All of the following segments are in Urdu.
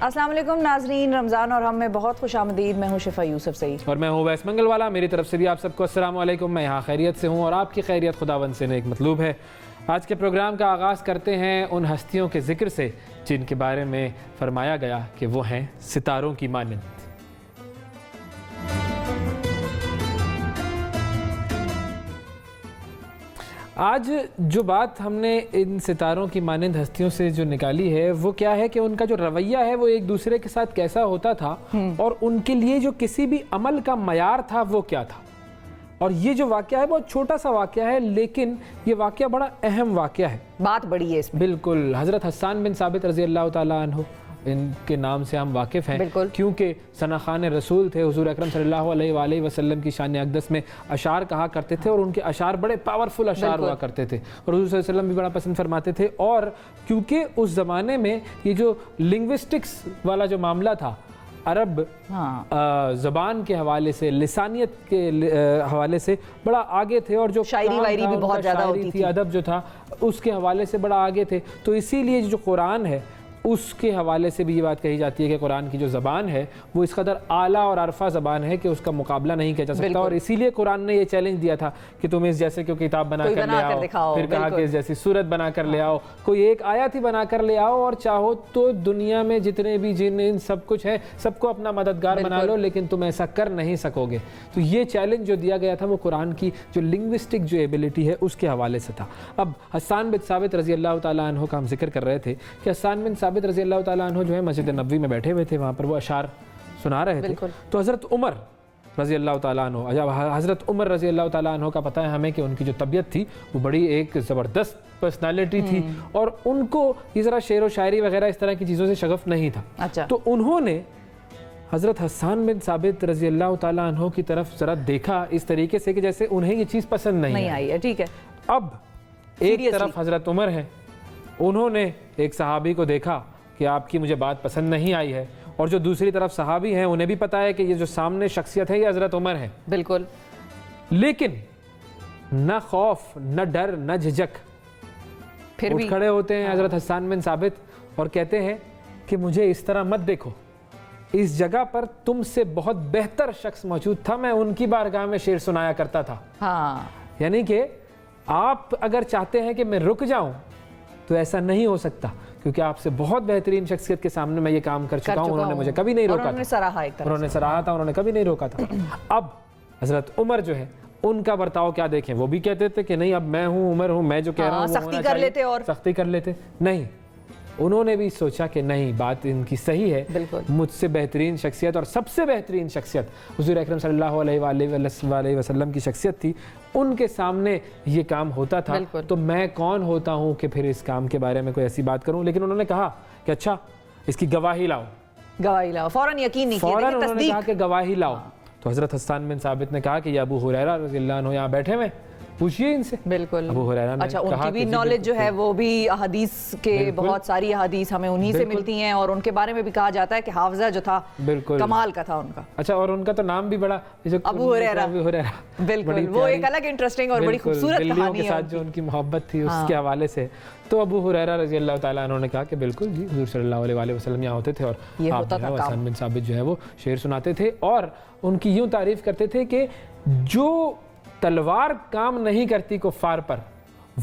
السلام علیکم ناظرین، رمضان اور ہم میں بہت خوش آمدید۔ میں ہوں شفا یوسف سعید اور میں ہوں ویس منگل والا۔ میری طرف سے بھی آپ سب کو السلام علیکم۔ میں یہاں خیریت سے ہوں اور آپ کی خیریت خداوند سے نیک مطلوب ہے۔ آج کے پروگرام کا آغاز کرتے ہیں ان ہستیوں کے ذکر سے جن کے بارے میں فرمایا گیا کہ وہ ہیں ستاروں کی مانند۔ آج جو بات ہم نے ان ستاروں کی مانند ہستیوں سے جو نکالی ہے وہ کیا ہے کہ ان کا جو رویہ ہے وہ ایک دوسرے کے ساتھ کیسا ہوتا تھا اور ان کے لیے جو کسی بھی عمل کا معیار تھا وہ کیا تھا۔ اور یہ جو واقعہ ہے بہت چھوٹا سا واقعہ ہے لیکن یہ واقعہ بڑا اہم واقعہ ہے، بات بڑی ہے اس میں۔ بالکل۔ حضرت حسان بن ثابت رضی اللہ تعالیٰ عنہ، ان کے نام سے ہم واقف ہیں کیونکہ ثناخان رسول تھے۔ حضور اکرم صلی اللہ علیہ وآلہ وسلم کی شان اقدس میں اشعار کہا کرتے تھے اور ان کے اشعار بڑے پاورفل اشعار ہوا کرتے تھے اور حضور صلی اللہ علیہ وسلم بھی بڑا پسند فرماتے تھے۔ اور کیونکہ اس زمانے میں یہ جو لنگوسٹکس والا جو معاملہ تھا، عرب زبان کے حوالے سے، لسانیت کے حوالے سے بڑا آگے تھے اور جو شاعری وائری بھی بہت زیادہ ہوتی تھی، ادب جو تھا اس کے حوالے سے بڑا آگے تھے۔ تو اسی لیے جو قرآن ہے اس کے حوالے سے بھی یہ بات کہی جاتی ہے کہ قرآن کی جو زبان ہے وہ اس قدر اعلیٰ اور عرفہ زبان ہے کہ اس کا مقابلہ نہیں کیا جا سکتا۔ اور اسی لیے قرآن نے یہ چیلنج دیا تھا کہ تم اس جیسے کوئی کتاب بنا کر لے آؤ، پھر کہا کہ اس جیسی صورت بنا کر لے آؤ، کوئی ایک آیت ہی بنا کر لے آؤ، اور چاہو تو دنیا میں جتنے بھی جن ان سب کچھ ہے سب کو اپنا مددگار بنا لو، لیکن تم ایسا کر نہیں سکو گے۔ تو یہ چیلنج جو دیا گیا تھا وہ قرآن کی جو لنگوسٹک جو ایبلٹی ہے اس کے حوالے سے تھا۔ اب حسان بن ثابت رضی اللہ تعالیٰ عنہ کا ہم ذکر کر رہے تھے کہ حسان بن ثابت رضی اللہ تعالیٰ عنہ جو ہے مسجد نبوی میں بیٹھے ہوئے تھے، وہاں پر وہ اشعار سنا رہے تھے۔ تو حضرت عمر رضی اللہ تعالیٰ عنہ، حضرت عمر رضی اللہ تعالیٰ عنہ کا پتہ ہے ہمیں کہ ان کی جو طبیعت تھی وہ بڑی ایک زبردست پرسنالٹی تھی اور ان کو یہ ذرا شعر و شاعری وغیرہ اس طرح کی چیزوں سے شغف نہیں تھا۔ تو انہوں نے حضرت حسان بن ثابت رضی اللہ تعالیٰ عنہ کی طرف ذرا دیکھا اس طریقے سے کہ جیسے انہیں یہ چیز پسند نہیں آئی ہے۔ ٹھیک ہے، اب ایک طرف حضرت عمر ہے، انہوں نے ایک صحابی کو دیکھا کہ آپ کی مجھے بات پسند نہیں آئی ہے، اور جو دوسری طرف صحابی ہیں انہیں بھی پتہ ہے کہ یہ جو سامنے شخصیت ہے یہ حضرت عمر ہے۔ بالکل، لیکن نہ خوف نہ ڈر نہ جھجک، پھر بھی کھڑے ہوتے ہیں حضرت حسان بن ثابت اور کہتے ہیں کہ مجھے اس طرح مت دیکھو، اس جگہ پر تم سے بہت بہتر شخص موجود تھا، میں ان کی بارگاہ میں شعر سنایا کرتا تھا۔ یعنی کہ آپ اگر چاہتے ہیں کہ میں رک جاؤں تو ایسا نہیں ہو سکتا، کیونکہ آپ سے بہت بہترین شخصیت کے سامنے میں یہ کام کر چکا ہوں، انہوں نے مجھے کبھی نہیں روکا تھا، انہوں نے سراہا تھا، انہوں نے کبھی نہیں روکا تھا۔ اب حضرت عمر جو ہے ان کا برتاؤ کیا دیکھیں، وہ بھی کہتے تھے کہ نہیں اب میں ہوں، عمر ہوں، میں جو کہہ رہا ہوں سختی کر لیتے، اور سختی کر لیتے نہیں، انہوں نے بھی سوچا کہ نہیں بات ان کی صحیح ہے، مجھ سے بہترین شخصیت اور سب سے بہترین شخصیت حضور اکرم صلی اللہ علیہ وآلہ وسلم کی شخصیت تھی، ان کے سامنے یہ کام ہوتا تھا، تو میں کون ہوتا ہوں کہ پھر اس کام کے بارے میں کوئی ایسی بات کروں۔ لیکن انہوں نے کہا کہ اچھا اس کی گواہی لاؤ، فوراً یقین نہیں کیا، فوراً انہوں نے کہا کہ گواہی لاؤ۔ تو حضرت حسان بن ثابت نے کہا کہ یہ ابو ہریرہ رضی اللہ عنہ یہاں بیٹھے ہوئے، پوچھئے ان سے۔ بالکل، ابو ہریرہ نے اچھا، ان کی بھی نالج جو ہے وہ بھی احادیث کے، بہت ساری احادیث ہمیں انہی سے ملتی ہیں، اور ان کے بارے میں بھی کہا جاتا ہے کہ حافظہ جو تھا کمال کا تھا ان کا۔ اچھا، اور ان کا تو نام بھی بڑا ابو ہریرہ، بالکل، وہ ایک الگ انٹرسٹنگ اور بڑی خوبصورت کہانی ہے، کے ساتھ جو ان کی محبت تھی اس کے حوالے سے۔ تو ابو ہریرہ رضی اللہ تعالیٰ عنہ نے کہا کہ بالکل جی، حضور صلی اللہ علیہ وآلہ وسلم یہاں ہوتے تھے اور حسان بن ثابت جو ہے وہ شعر سناتے تھے، اور ان کی یوں تعریف کرتے تھے کہ جو تلوار کام نہیں کرتی کفار پر،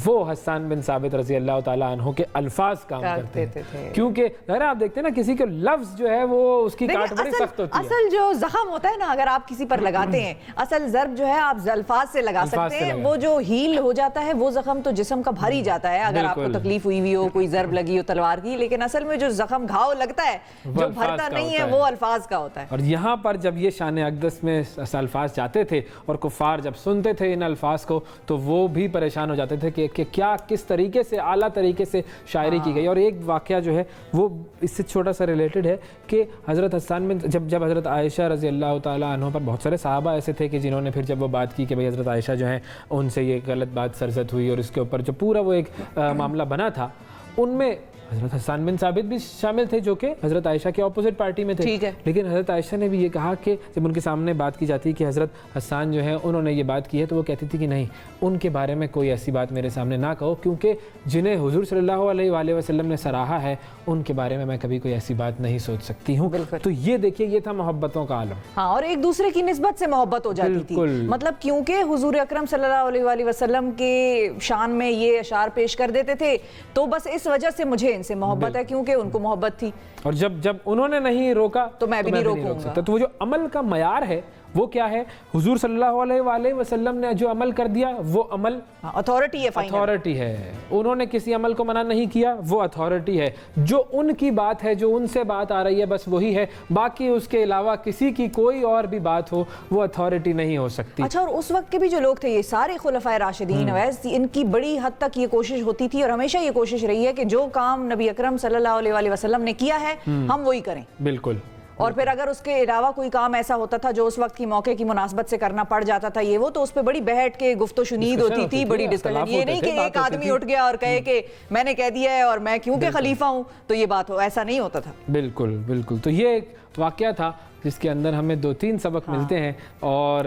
وہ حسان بن ثابت رضی اللہ تعالیٰ عنہ کے الفاظ کام کرتے تھے، کیونکہ ظاہر آپ دیکھتے ہیں نا کسی کے لفظ جو ہے وہ اس کی کاٹ بڑی سخت ہوتی ہے۔ اصل جو زخم ہوتا ہے نا اگر آپ کسی پر لگاتے ہیں، اصل ضرب جو ہے آپ الفاظ سے لگا سکتے ہیں، وہ جو ہیل ہو جاتا ہے وہ زخم تو جسم کا بھاری جاتا ہے اگر آپ کو تکلیف ہوئی ہو، کوئی ضرب لگی ہو تلوار کی، لیکن اصل میں جو زخم گھاؤ لگتا ہے جو بھرتا نہیں ہے وہ الفاظ کا ہوتا ہے۔ اور یہاں پر جب یہ شان اقدس میں الفاظ جاتے تھے اور کفار جب سنتے تھے ان الفاظ کو تو وہ بھی پریشان ہو جاتے تھے کہ کیا کس طریقے سے اعلیٰ طریقے سے شاعری کی گئی۔ اور ایک واقعہ جو ہے وہ اس سے چھوٹا سا ریلیٹڈ ہے کہ حضرت حسان میں جب حضرت عائشہ رضی اللہ تعالیٰ عنہ پر بہت سارے صحابہ ایسے تھے کہ جنہوں نے پھر جب وہ بات کی کہ بھئی حضرت عائشہ جو ہیں ان سے یہ غلط بات سرزد ہوئی اور اس کے اوپر جو پورا وہ ایک معاملہ بنا تھا، ان میں حضرت حسان بن ثابت بھی شامل تھے جو کہ حضرت عائشہ کے اپوزٹ پارٹی میں تھے. لیکن حضرت عائشہ نے بھی یہ کہا کہ جب ان کے سامنے بات کی جاتی کہ حضرت حسان جو ہے انہوں نے یہ بات کی ہے تو وہ کہتی تھی کہ نہیں, ان کے بارے میں کوئی ایسی بات میرے سامنے نہ کہو, کیونکہ جنہیں حضور صلی اللہ علیہ وآلہ وسلم نے سراہا ہے ان کے بارے میں کبھی کوئی ایسی بات نہیں سوچ سکتی ہوں. تو یہ دیکھیے یہ تھا محبتوں کا عالم. ہاں, اور ایک دوسرے کی نسبت سے محبت ہو جاتی تھی, مطلب کیونکہ حضور اکرم صلی اللہ علیہ وآلہ وسلم کے شان میں یہ اشعار پیش کر دیتے تھے تو بس اس وجہ سے مجھے ان سے محبت ہے, کیونکہ ان کو محبت تھی. اور جب انہوں نے نہیں روکا تو میں بھی نہیں روکوں گا. تو وہ جو عمل کا معیار ہے وہ کیا ہے؟ حضور صلی اللہ علیہ وآلہ وسلم نے جو عمل کر دیا وہ عمل اتھارٹی ہے, اتھارٹی ہے. انہوں نے کسی عمل کو منع نہیں کیا, وہ اتھارٹی ہے. جو ان کی بات ہے, جو ان سے بات آ رہی ہے, بس وہی ہے. باقی اس کے علاوہ کسی کی کوئی اور بھی بات ہو وہ اتھارٹی نہیں ہو سکتی. اچھا, اور اس وقت کے بھی جو لوگ تھے یہ سارے خلفائے راشدین اویس, ان کی بڑی حد تک یہ کوشش ہوتی تھی اور ہمیشہ یہ کوشش رہی ہے کہ جو کام نبی اکرم صلی اللہ علیہ وآلہ وسلم نے کیا ہے ہم وہی کریں. بالکل. اور پھر اگر اس کے علاوہ کوئی کام ایسا ہوتا تھا جو اس وقت کی موقع کی مناسبت سے کرنا پڑ جاتا تھا یہ وہ, تو اس پہ بڑی بیٹھ کے گفت و شنید ہوتی تھی, بڑی ڈسکشن. یہ نہیں کہ ایک آدمی اٹھ گیا اور کہے کہ میں نے کہہ دیا ہے اور میں کیونکہ خلیفہ ہوں تو یہ بات ہو, ایسا نہیں ہوتا تھا. بالکل بالکل. تو یہ ایک واقعہ تھا جس کے اندر ہمیں 2-3 سبق ملتے ہیں اور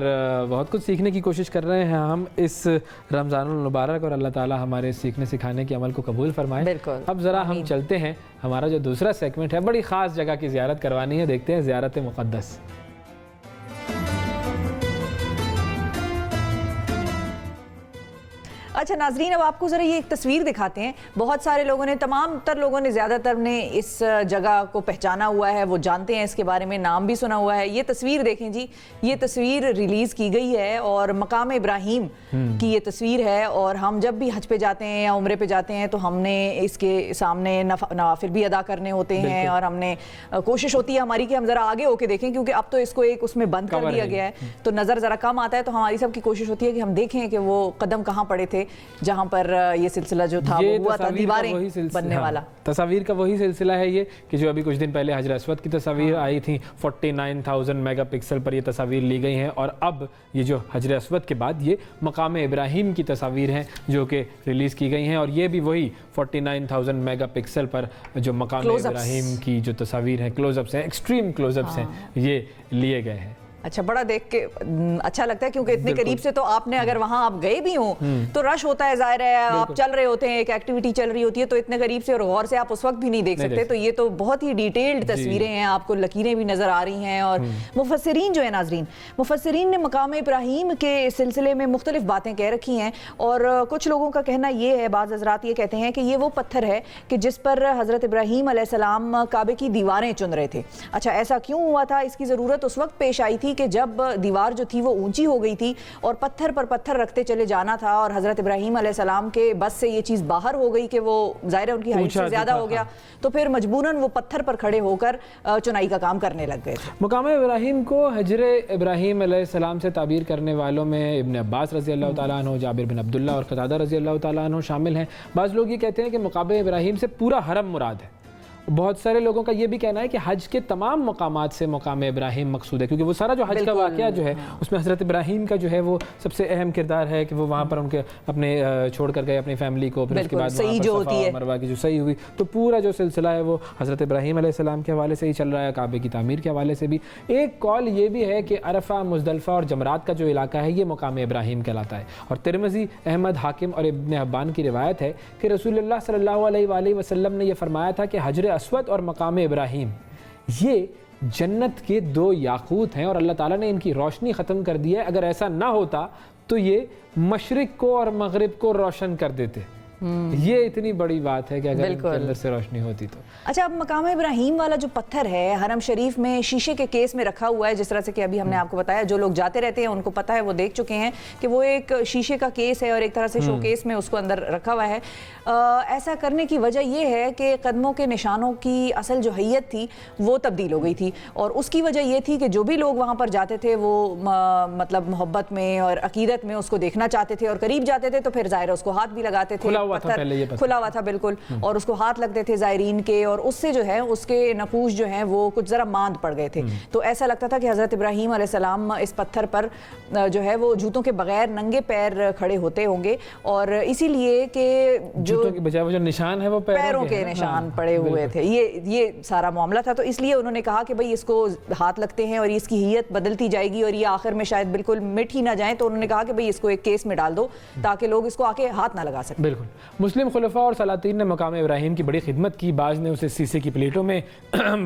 بہت کچھ سیکھنے کی کوشش کر رہے ہیں ہم اس رمضان المبارک, اور اللہ تعالی ہمارے سیکھنے سکھانے کے عمل کو قبول فرمائے. اب ذرا ہم چلتے ہیں, ہمارا جو دوسرا سیگمنٹ ہے بڑی خاص جگہ کی زیارت کروانی ہے, دیکھتے ہیں زیارت مقدس. اچھا ناظرین, اب آپ کو ذرا یہ ایک تصویر دکھاتے ہیں. بہت سارے لوگوں نے, تمام تر لوگوں نے, زیادہ تر نے اس جگہ کو پہچانا ہوا ہے, وہ جانتے ہیں اس کے بارے میں, نام بھی سنا ہوا ہے. یہ تصویر دیکھیں جی, یہ تصویر ریلیز کی گئی ہے اور مقام ابراہیم کی یہ تصویر ہے. اور ہم جب بھی حج پہ جاتے ہیں یا عمرے پہ جاتے ہیں تو ہم نے اس کے سامنے نوافل بھی ادا کرنے ہوتے ہیں اور ہم نے کوشش ہوتی ہے ہماری کہ ہم ذرا آگے ہو کے دیکھیں, کیونکہ اب تو اس کو ایک اس میں بند کر دیا گیا ہے تو نظر ذرا کم آتا ہے. تو ہماری سب کی کوشش ہوتی ہے کہ ہم دیکھیں کہ وہ قدم کہاں پڑے تھے جہاں پر یہ سلسلہ جو تھا وہ ہوا تھا, دیواریں بننے والا. تصاویر کا وہی سلسلہ ہے یہ کہ جو ابھی کچھ دن پہلے حجر اسود کی تصاویر آئی تھیں, 49,000 میگا پکسل پر یہ تصاویر لی گئی ہیں, اور اب یہ جو حجر اسود کے بعد یہ مقام ابراہیم کی تصاویر ہیں جو کہ ریلیز کی گئی ہیں, اور یہ بھی وہی 49,000 میگا پکسل پر جو مقام ابراہیم کی جو تصاویر ہیں, کلوز اپس ہیں, ایکسٹریم کلوز اپس ہیں, یہ لیے گئے ہیں. اچھا, بڑا دیکھ کے اچھا لگتا ہے کیونکہ اتنے قریب سے تو آپ نے, اگر وہاں آپ گئے بھی ہوں تو رش ہوتا ہے, ظاہر ہے آپ چل رہے ہوتے ہیں, ایک ایکٹیویٹی چل رہی ہوتی ہے, تو اتنے قریب سے اور غور سے آپ اس وقت بھی نہیں دیکھ سکتے. تو یہ تو بہت ہی ڈیٹیلڈ تصویریں ہیں, آپ کو لکیریں بھی نظر آ رہی ہیں. اور مفسرین جو ہے ناظرین, مفسرین نے مقام ابراہیم کے سلسلے میں مختلف باتیں کہہ رکھی ہیں, اور کچھ لوگوں کا کہنا یہ ہے, بعض حضرات یہ کہتے ہیں کہ یہ وہ پتھر ہے کہ جس پر حضرت ابراہیم علیہ السلام کعبے کی دیواریں چن رہے تھے. اچھا, ایسا کیوں ہوا تھا؟ اس کی ضرورت اس وقت پیش آئی تھی کہ جب دیوار جو تھی وہ اونچی ہو گئی تھی اور پتھر پر پتھر رکھتے چلے جانا تھا, اور حضرت ابراہیم علیہ السلام کے بس سے یہ چیز باہر ہو گئی کہ وہ ظاہر ہے ان کی ہائٹ سے زیادہ ہو گیا, تو پھر مجبوراً وہ پتھر پر کھڑے ہو کر چنائی کا کام کرنے لگ گئے تھے. مقام ابراہیم کو حجر ابراہیم علیہ السلام سے تعبیر کرنے والوں میں ابن عباس رضی اللہ تعالیٰ عنہ, جابر بن عبداللہ اور قتادہ رضی اللہ تعالیٰ عنہ شامل ہیں. بعض لوگ یہ کہتے ہیں کہ مقام ابراہیم سے پورا حرم مراد ہے. بہت سارے لوگوں کا یہ بھی کہنا ہے کہ حج کے تمام مقامات سے مقام ابراہیم مقصود ہے, کیونکہ وہ سارا جو حج کا واقعہ جو ہے اس میں حضرت ابراہیم کا جو ہے وہ سب سے اہم کردار ہے کہ وہ وہاں پر ان کے اپنے چھوڑ کر گئے اپنی فیملی کو, پھر اس کے بعد صفا و مروہ کی جو صحیح ہوئی, تو پورا جو سلسلہ ہے وہ حضرت ابراہیم علیہ السلام کے حوالے سے ہی چل رہا ہے, کعبے کی تعمیر کے حوالے سے بھی. ایک قول یہ بھی ہے کہ عرفہ, مزدلفہ اور جمرات کا جو علاقہ ہے یہ مقام ابراہیم کہلاتا ہے. اور ترمذی, احمد, حاکم اور ابن حبان کی روایت ہے کہ رسول اللہ صلی اللہ علیہ وآلہ وسلم نے یہ فرمایا تھا کہ حجر اسود اور مقام ابراہیم یہ جنت کے 2 یاقوت ہیں, اور اللہ تعالیٰ نے ان کی روشنی ختم کر دی ہے. اگر ایسا نہ ہوتا تو یہ مشرق کو اور مغرب کو روشن کر دیتے. یہ اتنی بڑی بات ہے کہ اگر ان کے اندر سے روشنی ہوتی تو. اچھا, اب مقام ابراہیم والا جو پتھر ہے حرم شریف میں شیشے کے کیس میں رکھا ہوا ہے, جس طرح سے کہ ابھی ہم نے آپ کو بتایا, جو لوگ جاتے رہتے ہیں ان کو پتہ ہے, وہ دیکھ چکے ہیں کہ وہ ایک شیشے کا کیس ہے اور ایک طرح سے شو کیس میں اس کو اندر رکھا ہوا ہے. ایسا کرنے کی وجہ یہ ہے کہ قدموں کے نشانوں کی اصل جو حیت تھی وہ تبدیل ہو گئی تھی, اور اس کی وجہ یہ تھی کہ جو بھی لوگ وہاں پر جاتے تھے وہ مطلب محبت میں اور عقیدت میں اس کو دیکھنا چاہتے تھے, اور قریب جاتے تھے تو پھر ظاہر اس کو ہاتھ بھی لگاتے تھے. کھلا ہوا تھا بالکل, اور اس کو ہاتھ لگتے تھے زائرین کے, اور اس سے جو ہے اس کے نقوش جو ہیں وہ کچھ ذرا ماند پڑ گئے تھے. تو ایسا لگتا تھا کہ حضرت ابراہیم علیہ السلام اس پتھر پر جو ہے وہ جوتوں کے بغیر ننگے پیر کھڑے ہوتے ہوں گے, اور اسی لیے کہ جو نشان ہے وہ پیروں کے نشان پڑے ہوئے تھے, یہ سارا معاملہ تھا. تو اس لیے انہوں نے کہا کہ بھئی اس کو ہاتھ لگتے ہیں اور اس کی ہیئت بدلتی جائے گی اور یہ آخر میں شاید بالکل مٹ ہی نہ جائیں, تو انہوں نے کہا کہ بھئی اس کو ایک کیس میں ڈال دو تاکہ لوگ اس کو آ کے ہاتھ نہ لگا سکیں. بالکل. مسلم خلفاء اور سلاطین نے مقام ابراہیم کی بڑی خدمت کی. بعض نے اسے سیسے کی پلیٹوں میں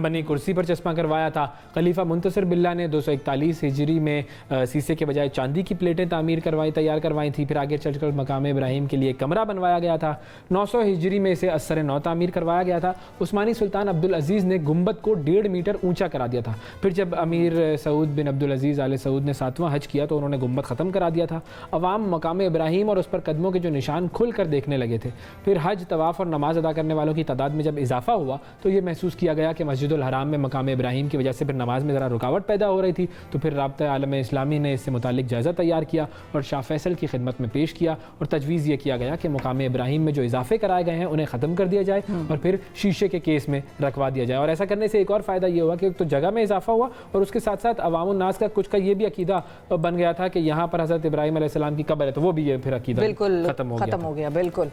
بنی کرسی پر چسپاں کروایا تھا. خلیفہ منتصر باللہ نے 241 ہجری میں سیسے کے بجائے چاندی کی پلیٹیں تیار کروائی تھی. پھر آگے چل کر مقام ابراہیم کے لیے کمرہ بنوایا گیا تھا. 900 ہجری میں اسے اثر نو تعمیر کروایا گیا تھا. عثمانی سلطان عبدالعزیز نے گنبد کو 1.5 میٹر اونچا کرا دیا تھا. پھر جب امیر سعود بن عبدالعزیز آل سعود نے 7واں حج کیا تو انہوں نے گنبد ختم کرا دیا تھا. عوام مقام ابراہیم اور اس پر قدموں کے جو نشان کھل کر دیکھنے لگے تھے. پھر حج, طواف اور نماز ادا کرنے والوں کی تعداد میں جب اضافہ ہوا تو یہ محسوس کیا گیا کہ مسجد الحرام میں مقام ابراہیم کی وجہ سے پھر نماز میں ذرا رکاوٹ پیدا ہو رہی تھی. تو پھر رابطہ عالم اسلامی نے اس سے متعلق جائزہ تیار کیا اور شاہ فیصل کی خدمت میں پیش کیا, اور تجویز یہ کیا گیا کہ مقام ابراہیم میں جو اضافے کرائے گئے ہیں انہیں ختم کر دیا جائے اور پھر شیشے کے کیس میں رکھوا دیا جائے. اور ایسا کرنے سے ایک اور فائدہ یہ ہوا کہ ایک تو جگہ میں اضافہ ہوا, اور اس کے ساتھ ساتھ عوام الناس کا کچھ کا یہ بھی عقیدہ بن گیا تھا کہ یہاں پر حضرت ابراہیم علیہ السلام کی قبر ہے, تو وہ بھی یہ پھر عقیدہ ختم ہو گیا. بالکل.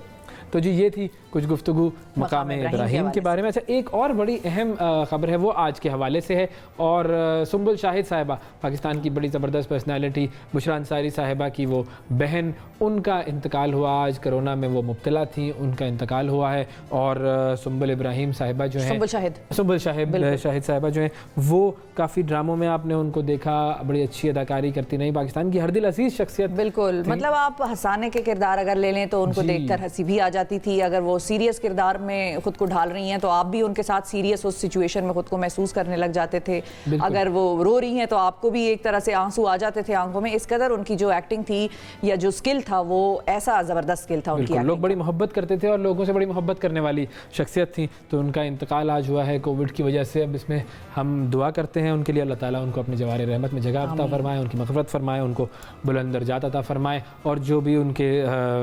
تو جی یہ تھی کچھ گفتگو مقام ابراہیم کے بارے میں. اچھا, ایک اور بڑی اہم خبر ہے وہ آج کے حوالے سے ہے, اور سنبل شاہد صاحبہ, پاکستان کی بڑی زبردست پرسنالٹی بشرا انصاری صاحبہ کی وہ بہن, ان کا انتقال ہوا آج. کرونا میں وہ مبتلا تھیں, ان کا انتقال ہوا ہے. اور سنبل ابراہیم صاحبہ جو ہیں, سنبل شاہد صاحبہ جو ہیں, وہ کافی ڈراموں میں آپ نے ان کو دیکھا, بڑی اچھی اداکاری کرتی رہی, پاکستان کی ہر دل عزیز شخصیت. بالکل, مطلب آپ ہنسانے کے کردار اگر لے لیں تو ان کو دیکھ کر ہنسی بھی آ جاتی تھی. اگر وہ سیریس کردار میں خود کو ڈھال رہی ہیں تو آپ بھی ان کے ساتھ سیریس اس سچویشن میں خود کو محسوس کرنے لگ جاتے تھے. اگر وہ رو رہی ہیں تو آپ کو بھی ایک طرح سے آنسو آ جاتے تھے آنکھوں میں. اس قدر ان کی جو ایکٹنگ تھی یا جو سکل تھا وہ ایسا زبردست سکل تھا ان کی. لوگ بڑی محبت کرتے تھے اور لوگوں سے بڑی محبت کرنے والی شخصیت تھیں. تو ان کا انتقال آج ہوا ہے کووڈ کی وجہ سے. اب اس میں ہم دعا کرتے ہیں ان کے لیے, اللہ تعالیٰ ان کو اپنے جوار رحمت میں جگہ عطا فرمائے, ان کی مغفرت فرمائے, ان کو بلند درجات عطا فرمائے, اور جو بھی ان کے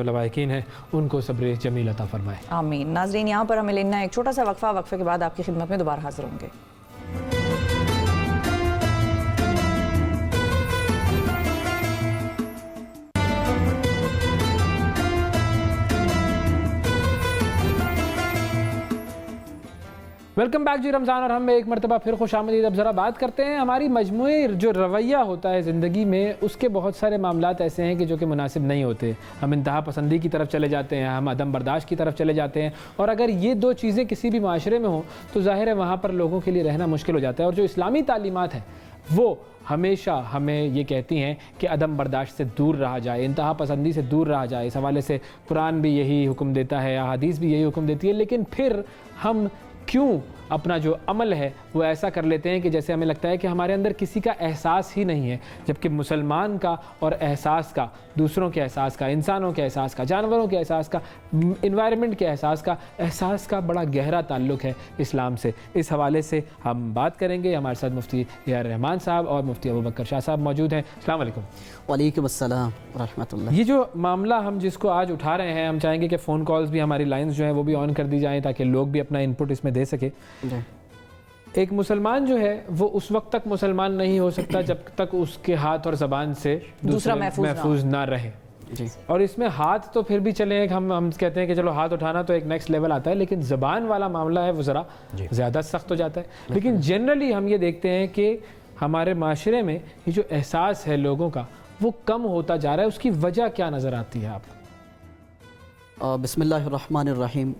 لواحقین ہیں ان کو صبر جمیل عطا فرمائے. آمین. ناظرین, یہاں پر ہمیں لینا ایک چھوٹا سا وقفے کے بعد آپ کی خدمت میں دوبارہ حاضر ہوں گے. ویلکم بیک جی. رمضان اور ہم میں ایک مرتبہ پھر خوش آمدید. اب ذرا بات کرتے ہیں ہماری مجموعی جو رویہ ہوتا ہے زندگی میں, اس کے بہت سارے معاملات ایسے ہیں کہ جو کہ مناسب نہیں ہوتے. ہم انتہا پسندی کی طرف چلے جاتے ہیں, ہم عدم برداشت کی طرف چلے جاتے ہیں, اور اگر یہ دو چیزیں کسی بھی معاشرے میں ہوں تو ظاہر ہے وہاں پر لوگوں کے لیے رہنا مشکل ہو جاتا ہے. اور جو اسلامی تعلیمات ہیں وہ ہمیشہ ہمیں یہ کہتی ہیں کہ عدم برداشت سے دور رہا جائے, انتہا پسندی سے دور رہا جائے. اس حوالے سے قرآن بھی یہی حکم دیتا ہے, احادیث بھی یہی حکم دیتی ہے. لیکن پھر ہم کیوں اپنا جو عمل ہے وہ ایسا کر لیتے ہیں کہ جیسے ہمیں لگتا ہے کہ ہمارے اندر کسی کا احساس ہی نہیں ہے, جبکہ مسلمان کا اور احساس کا, دوسروں کے احساس کا, انسانوں کے احساس کا, جانوروں کے احساس کا, انوائرمنٹ کے احساس کا بڑا گہرا تعلق ہے اسلام سے. اس حوالے سے ہم بات کریں گے. ہمارے ساتھ مفتی اے آر رحمان صاحب اور مفتی ابوبکر شاہ صاحب موجود ہیں. السلام علیکم. وعلیکم السلام ورحمۃ اللہ. یہ جو معاملہ ہم جس کو آج اٹھا رہے ہیں, ہم چاہیں گے کہ فون کالز بھی, ہماری لائنز جو ہیں وہ بھی آن کر دی جائیں تاکہ لوگ بھی اپنا انپٹ اس میں دے سکے. ایک مسلمان جو ہے وہ اس وقت تک مسلمان نہیں ہو سکتا جب تک اس کے ہاتھ اور زبان سے دوسرا محفوظ نہ رہے. اور اس میں ہاتھ تو پھر بھی چلیں, ہم کہتے ہیں کہ چلو ہاتھ اٹھانا تو ایک نیکسٹ لیول آتا ہے, لیکن زبان والا معاملہ ہے وہ ذرا زیادہ سخت ہو جاتا ہے. لیکن جنرلی ہم یہ دیکھتے ہیں کہ ہمارے معاشرے میں یہ جو احساس ہے لوگوں کا وہ کم ہوتا جا رہا ہے. اس کی وجہ کیا نظر آتی ہے آپ؟ بسم اللہ الرحمن الرحیم.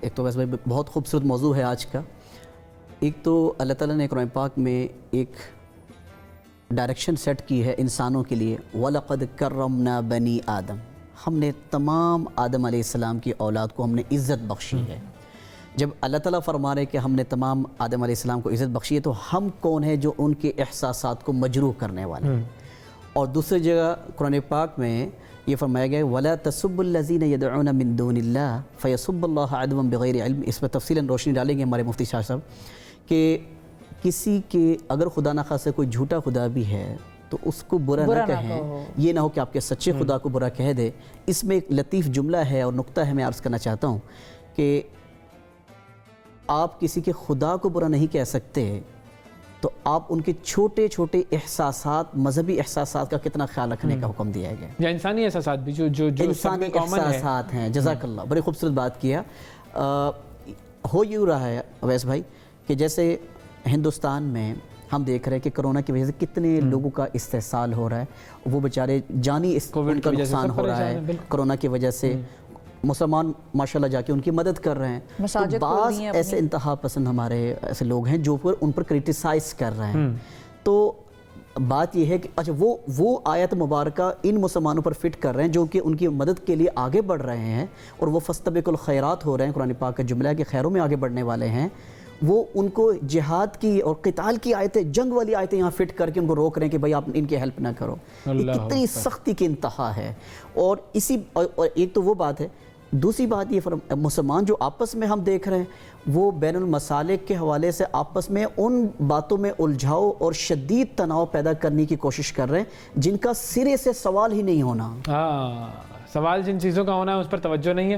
ایک تو ویسے بہت خوبصورت موضوع ہے آج کا. ایک تو اللہ تعالیٰ نے قرآن پاک میں ایک ڈائریکشن سیٹ کی ہے انسانوں کے لیے. وَلَقَدْ كَرَّمْنَا بَنِي آدم. ہم نے تمام آدم علیہ السلام کی اولاد کو ہم نے عزت بخشی ہے. جب اللہ تعالیٰ فرما رہے کہ ہم نے تمام آدم علیہ السلام کو عزت بخشی ہے تو ہم کون ہیں جو ان کے احساسات کو مجروح کرنے والے ہیں. اور دوسری جگہ قرآن پاک میں یہ فرمایا گیا وَلَا تَسُبُّ الَّذِينَ يَدْعُونَ مِن دُونِ اللَّهِ فَيَسُبُّ اللَّهَ عَدْوًا بِغَيْرِ علم. اس پر تفصیلاً روشنی ڈالیں گے ہمارے مفتی شاہ صاحب کہ کسی کے اگر خدا نخواستہ کوئی جھوٹا خدا بھی ہے تو اس کو برا نہ کہیں، یہ نہ ہو کہ آپ کے سچے خدا کو برا کہہ دے۔ اس میں ایک لطیف جملہ ہے اور نقطہ ہے، میں عرض کرنا چاہتا ہوں کہ آپ کسی کے خدا کو برا نہیں کہہ سکتے تو آپ ان کے چھوٹے چھوٹے احساسات، مذہبی احساسات کا کتنا خیال رکھنے کا حکم دیا گیا، یا انسانی احساسات بھی جو انسانی احساسات ہیں۔ جزاک اللہ، بڑی خوبصورت بات کیا۔ ہو یوں رہا ہے اویس بھائی کہ جیسے ہندوستان میں ہم دیکھ رہے ہیں کہ کرونا کی وجہ سے کتنے لوگوں کا استحصال ہو رہا ہے، وہ بیچارے جانی ان کا نقصان ہو رہا ہے کرونا کی وجہ سے، مسلمان ماشاءاللہ جا کے ان کی مدد کر رہے ہیں۔ تو بعض ایسے انتہا پسند ہمارے ایسے لوگ ہیں جو ان پر کرٹیسائز کر رہے ہیں، تو بات یہ ہے کہ اچھا وہ آیت مبارکہ ان مسلمانوں پر فٹ کر رہے ہیں جو کہ ان کی مدد کے لیے آگے بڑھ رہے ہیں، اور وہ فاستبقوا الخیرات ہو رہے ہیں، قرآن پاک کا جملہ ہے کہ خیروں میں آگے بڑھنے والے ہیں، وہ ان کو جہاد کی اور قتال کی آیتیں، جنگ والی آیتیں یہاں فٹ کر کے ان کو روک رہے ہیں کہ بھائی آپ ان کی ہیلپ نہ کرو۔ یہ کتنی سختی کی انتہا ہے۔ اور ایک تو وہ بات ہے، دوسری بات یہ مسلمان جو آپس میں ہم دیکھ رہے ہیں وہ بین المسالک کے حوالے سے آپس میں ان باتوں میں الجھاؤ اور شدید تناؤ پیدا کرنے کی کوشش کر رہے ہیں جن کا سرے سے سوال ہی نہیں ہونا۔ سوال جن چیزوں کا ہونا ہے اس پر توجہ نہیں ہے،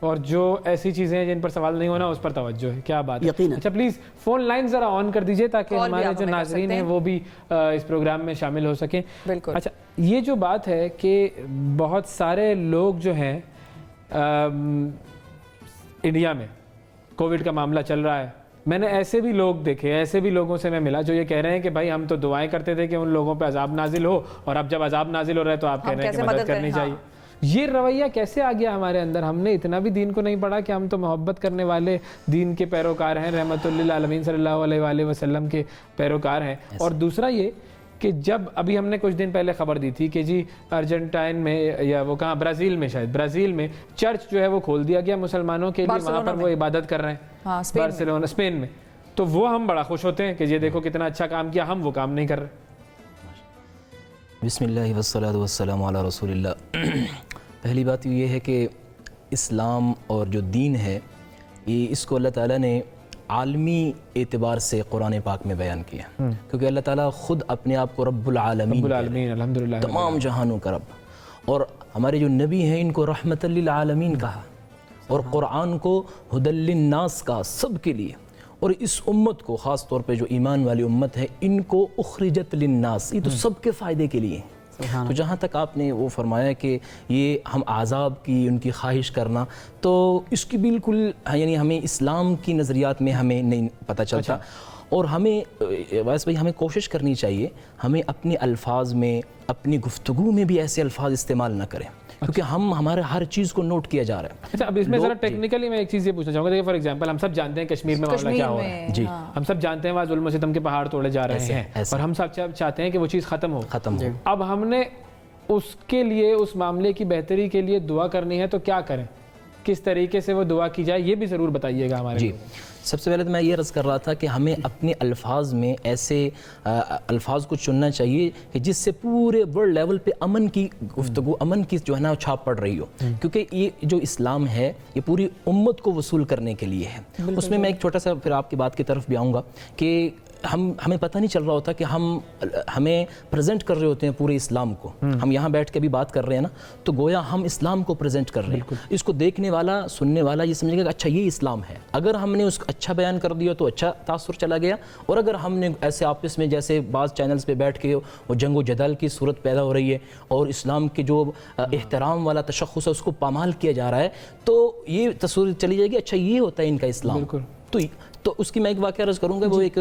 اور جو ایسی چیزیں ہیں جن پر سوال نہیں ہونا اس پر توجہ ہے۔ کیا بات ہے۔ یقیناً۔ اچھا پلیز فون لائن ذرا آن کر دیجئے تاکہ ہمارے جو ناظرین ہیں وہ بھی اس پروگرام میں شامل ہو سکیں۔ بالکل۔ اچھا یہ جو بات ہے کہ بہت سارے لوگ جو ہیں انڈیا میں کووڈ کا معاملہ چل رہا ہے، میں نے ایسے بھی لوگ دیکھے، ایسے بھی لوگوں سے میں ملا جو یہ کہہ رہے ہیں کہ بھائی ہم تو دعائیں کرتے تھے کہ ان لوگوں پہ عذاب نازل ہو، اور اب جب عذاب نازل ہو رہا ہے تو آپ کہہ رہے ہیں کہ مدد کرنی چاہیے۔ یہ رویہ کیسے آ گیا ہمارے اندر؟ ہم نے اتنا بھی دین کو نہیں پڑھا کہ ہم تو محبت کرنے والے دین کے پیروکار ہیں، رحمت للعالمین صلی اللہ علیہ وآلہ وسلم کے پیروکار ہیں۔ اور دوسرا یہ کہ جب ابھی ہم نے کچھ دن پہلے خبر دی تھی کہ جی ارجنٹائن میں یا وہ کہاں برازیل میں، شاید برازیل میں چرچ جو ہے وہ کھول دیا گیا مسلمانوں کے لیے، وہاں پر وہ عبادت کر رہے ہیں، بارسلونا اسپین میں، تو وہ ہم بڑا خوش ہوتے ہیں کہ یہ دیکھو کتنا اچھا کام کیا، ہم وہ کام نہیں کر رہے۔ بسم اللہ والصلاۃ والسلام علی رسول اللہ۔ پہلی بات یہ ہے کہ اسلام اور جو دین ہے یہ اس کو اللہ تعالیٰ نے عالمی اعتبار سے قرآن پاک میں بیان کیا، کیونکہ اللہ تعالیٰ خود اپنے آپ کو رب العالمین، الحمدللہ، تمام جہانوں کا رب، اور ہمارے جو نبی ہیں ان کو رحمت للعالمین کہا، اور قرآن کو ہدی للناس کا، سب کے لیے، اور اس امت کو خاص طور پہ جو ایمان والی امت ہے ان کو اخرجت للناس، یہ تو سب کے فائدے کے لیے۔ تو جہاں تک آپ نے وہ فرمایا کہ یہ ہم عذاب کی ان کی خواہش کرنا، تو اس کی بالکل یعنی ہمیں اسلام کی نظریات میں ہمیں نہیں پتہ چلتا، اور ہمیں ویس بھائی ہمیں کوشش کرنی چاہیے ہمیں اپنے الفاظ میں، اپنی گفتگو میں بھی ایسے الفاظ استعمال نہ کریں، کیونکہ ہمارے ہر چیز کو نوٹ کیا جا رہا ہے۔ اچھا اب اس میں ذرا ٹیکنیکلی میں ایک چیز یہ پوچھنا چاہوں گا، دیکھیں فار ایگزامپل ہم سب جانتے ہیں کشمیر میں معاملہ کیا ہو رہا ہے، جی ہم سب جانتے ہیں وہاں ظلم و ستم کے پہاڑ توڑے جا رہے ہیں، اور ہم سب چاہتے ہیں کہ وہ چیز ختم ہو۔ اب ہم نے اس کے لیے، اس معاملے کی بہتری کے لیے دعا کرنی ہے تو کیا کریں، کس طریقے سے وہ دعا کی جائے، یہ بھی ضرور بتائیے گا ہمارے۔ جی سب سے پہلے تو میں یہ عرض کر رہا تھا کہ ہمیں اپنے الفاظ میں ایسے الفاظ کو چننا چاہیے کہ جس سے پورے ورلڈ لیول پہ امن کی گفتگو، امن کی جو ہے نا چھاپ پڑ رہی ہو، کیونکہ یہ جو اسلام ہے یہ پوری امت کو وصول کرنے کے لیے ہے۔ اس میں ایک چھوٹا سا پھر آپ کی بات کی طرف بھی آؤں گا کہ ہمیں پتہ نہیں چل رہا ہوتا کہ ہمیں پریزنٹ کر رہے ہوتے ہیں پورے اسلام کو، ہم یہاں بیٹھ کے بھی بات کر رہے ہیں نا، تو گویا ہم اسلام کو پریزنٹ کر رہے ہیں، اس کو دیکھنے والا، سننے والا یہ سمجھے گا کہ اچھا یہ اسلام ہے۔ اگر ہم نے اس کو اچھا بیان کر دیا تو اچھا تاثر چلا گیا، اور اگر ہم نے ایسے آپس میں جیسے بعض چینلز پہ بیٹھ کے وہ جنگ و جدل کی صورت پیدا ہو رہی ہے اور اسلام کے جو احترام والا تشخص ہے اس کو پامال کیا جا رہا ہے، تو یہ تصور چلی جائے گی اچھا یہ ہوتا ہے ان کا اسلام۔ تو اس کی میں ایک واقعہ عرض کروں گا، وہ ایک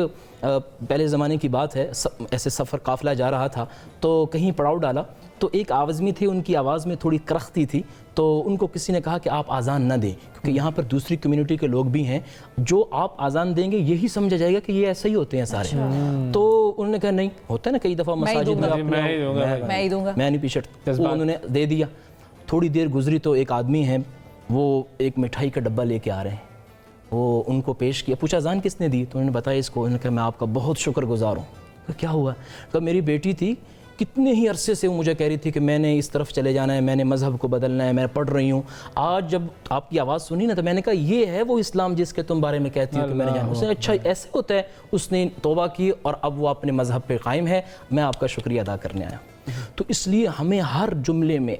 پہلے زمانے کی بات ہے، ایسے سفر قافلہ جا رہا تھا تو کہیں پڑاؤ ڈالا، تو ایک آوازمی تھے، ان کی آواز میں تھوڑی کرختی تھی، تو ان کو کسی نے کہا کہ آپ آزان نہ دیں، کیونکہ یہاں پر دوسری کمیونٹی کے لوگ بھی ہیں، جو آپ آزان دیں گے یہی سمجھا جائے گا کہ یہ ایسا ہی ہوتے ہیں سارے۔ تو انہوں نے کہا نہیں، ہوتا ہے نا کئی دفعہ مساجد میں میں نہیں پیچھے، وہ انہوں نے دے دیا۔ تھوڑی دیر گزری تو ایک آدمی ہے، وہ ایک مٹھائی کا ڈبہ لے کے آ رہے ہیں، وہ ان کو پیش کیا، پوچھا اذان کس نے دی، تو انہوں نے بتایا اس کو، انہوں نے کہا میں آپ کا بہت شکر گزار ہوں۔ کہا کیا ہوا؟ کہا میری بیٹی تھی، کتنے ہی عرصے سے وہ مجھے کہہ رہی تھی کہ میں نے اس طرف چلے جانا ہے, میں نے مذہب کو بدلنا ہے, میں پڑھ رہی ہوں. آج جب آپ کی آواز سنی نا تو میں نے کہا یہ ہے وہ اسلام جس کے تم بارے میں کہتی ہو کہ میں نے جانا. اس نے اچھا ایسے ہوتا ہے, اس نے توبہ کی اور اب وہ اپنے مذہب پہ قائم ہے. میں آپ کا شکریہ ادا کرنے آیا. تو اس لیے ہمیں ہر جملے میں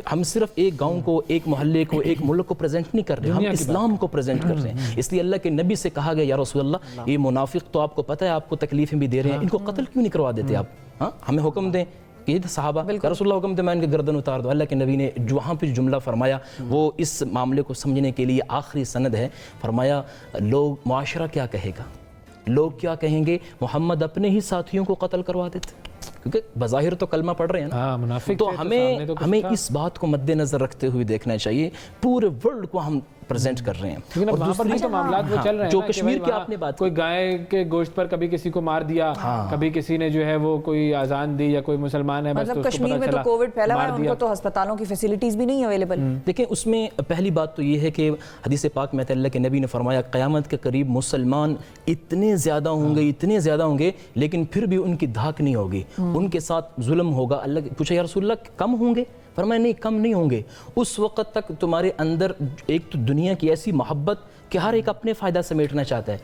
ہم صرف ایک گاؤں کو, ایک محلے کو, ایک ملک کو پریزنٹ نہیں کر رہے, ہم اسلام کو پریزنٹ کر رہے ہیں. اس لیے اللہ کے نبی سے کہا گیا یا رسول اللہ یہ منافق تو آپ کو پتہ ہے آپ کو تکلیفیں بھی دے رہے ہیں, ان کو قتل کیوں نہیں کروا دیتے آپ؟ ہاں ہمیں حکم دیں کہ صحابہ یا رسول اللہ حکم دیں میں ان کے گردن اتار دو. اللہ کے نبی نے وہاں پہ جملہ فرمایا وہ اس معاملے کو سمجھنے کے لیے آخری سند ہے. فرمایا لوگ معاشرہ کیا کہے گا, لوگ کیا کہیں گے, محمد اپنے ہی ساتھیوں کو قتل کروا دیتے, کیونکہ بظاہر تو کلمہ پڑھ رہے ہیں نا. تو ہمیں اس بات کو مد نظر رکھتے ہوئے دیکھنا چاہیے. پورے ورلڈ کو ہم پریزنٹ کر رہے ہیں. اور دوسری تو معاملات وہ چل رہے ہیں جو کشمیر کی آپ نے بات, کوئی گائے کے گوشت پر کبھی کسی کو مار دیا, کبھی کسی نے جو ہے وہ کوئی اذان دی یا کوئی مسلمان ہے, مطلب کشمیر میں تو کووڈ پھیلا ہوا ہے, ان کو تو ہسپتالوں کی فیسلٹیز بھی نہیں اویلیبل. دیکھیں اس میں پہلی بات تو یہ ہے کہ حدیث پاک میں اللہ کے نبی نے فرمایا قیامت کے قریب مسلمان اتنے زیادہ ہوں گے لیکن پھر بھی ان کی دھاک نہیں ہوگی, ان کے ساتھ ظلم ہوگا. اللہ پوچھا یا رسول اللہ کم ہوں گے؟ فرمایا نہیں کم نہیں ہوں گے. اس وقت تک تمہارے اندر ایک تو دنیا کی ایسی محبت کہ ہر ایک اپنے فائدہ سمیٹنا چاہتا ہے.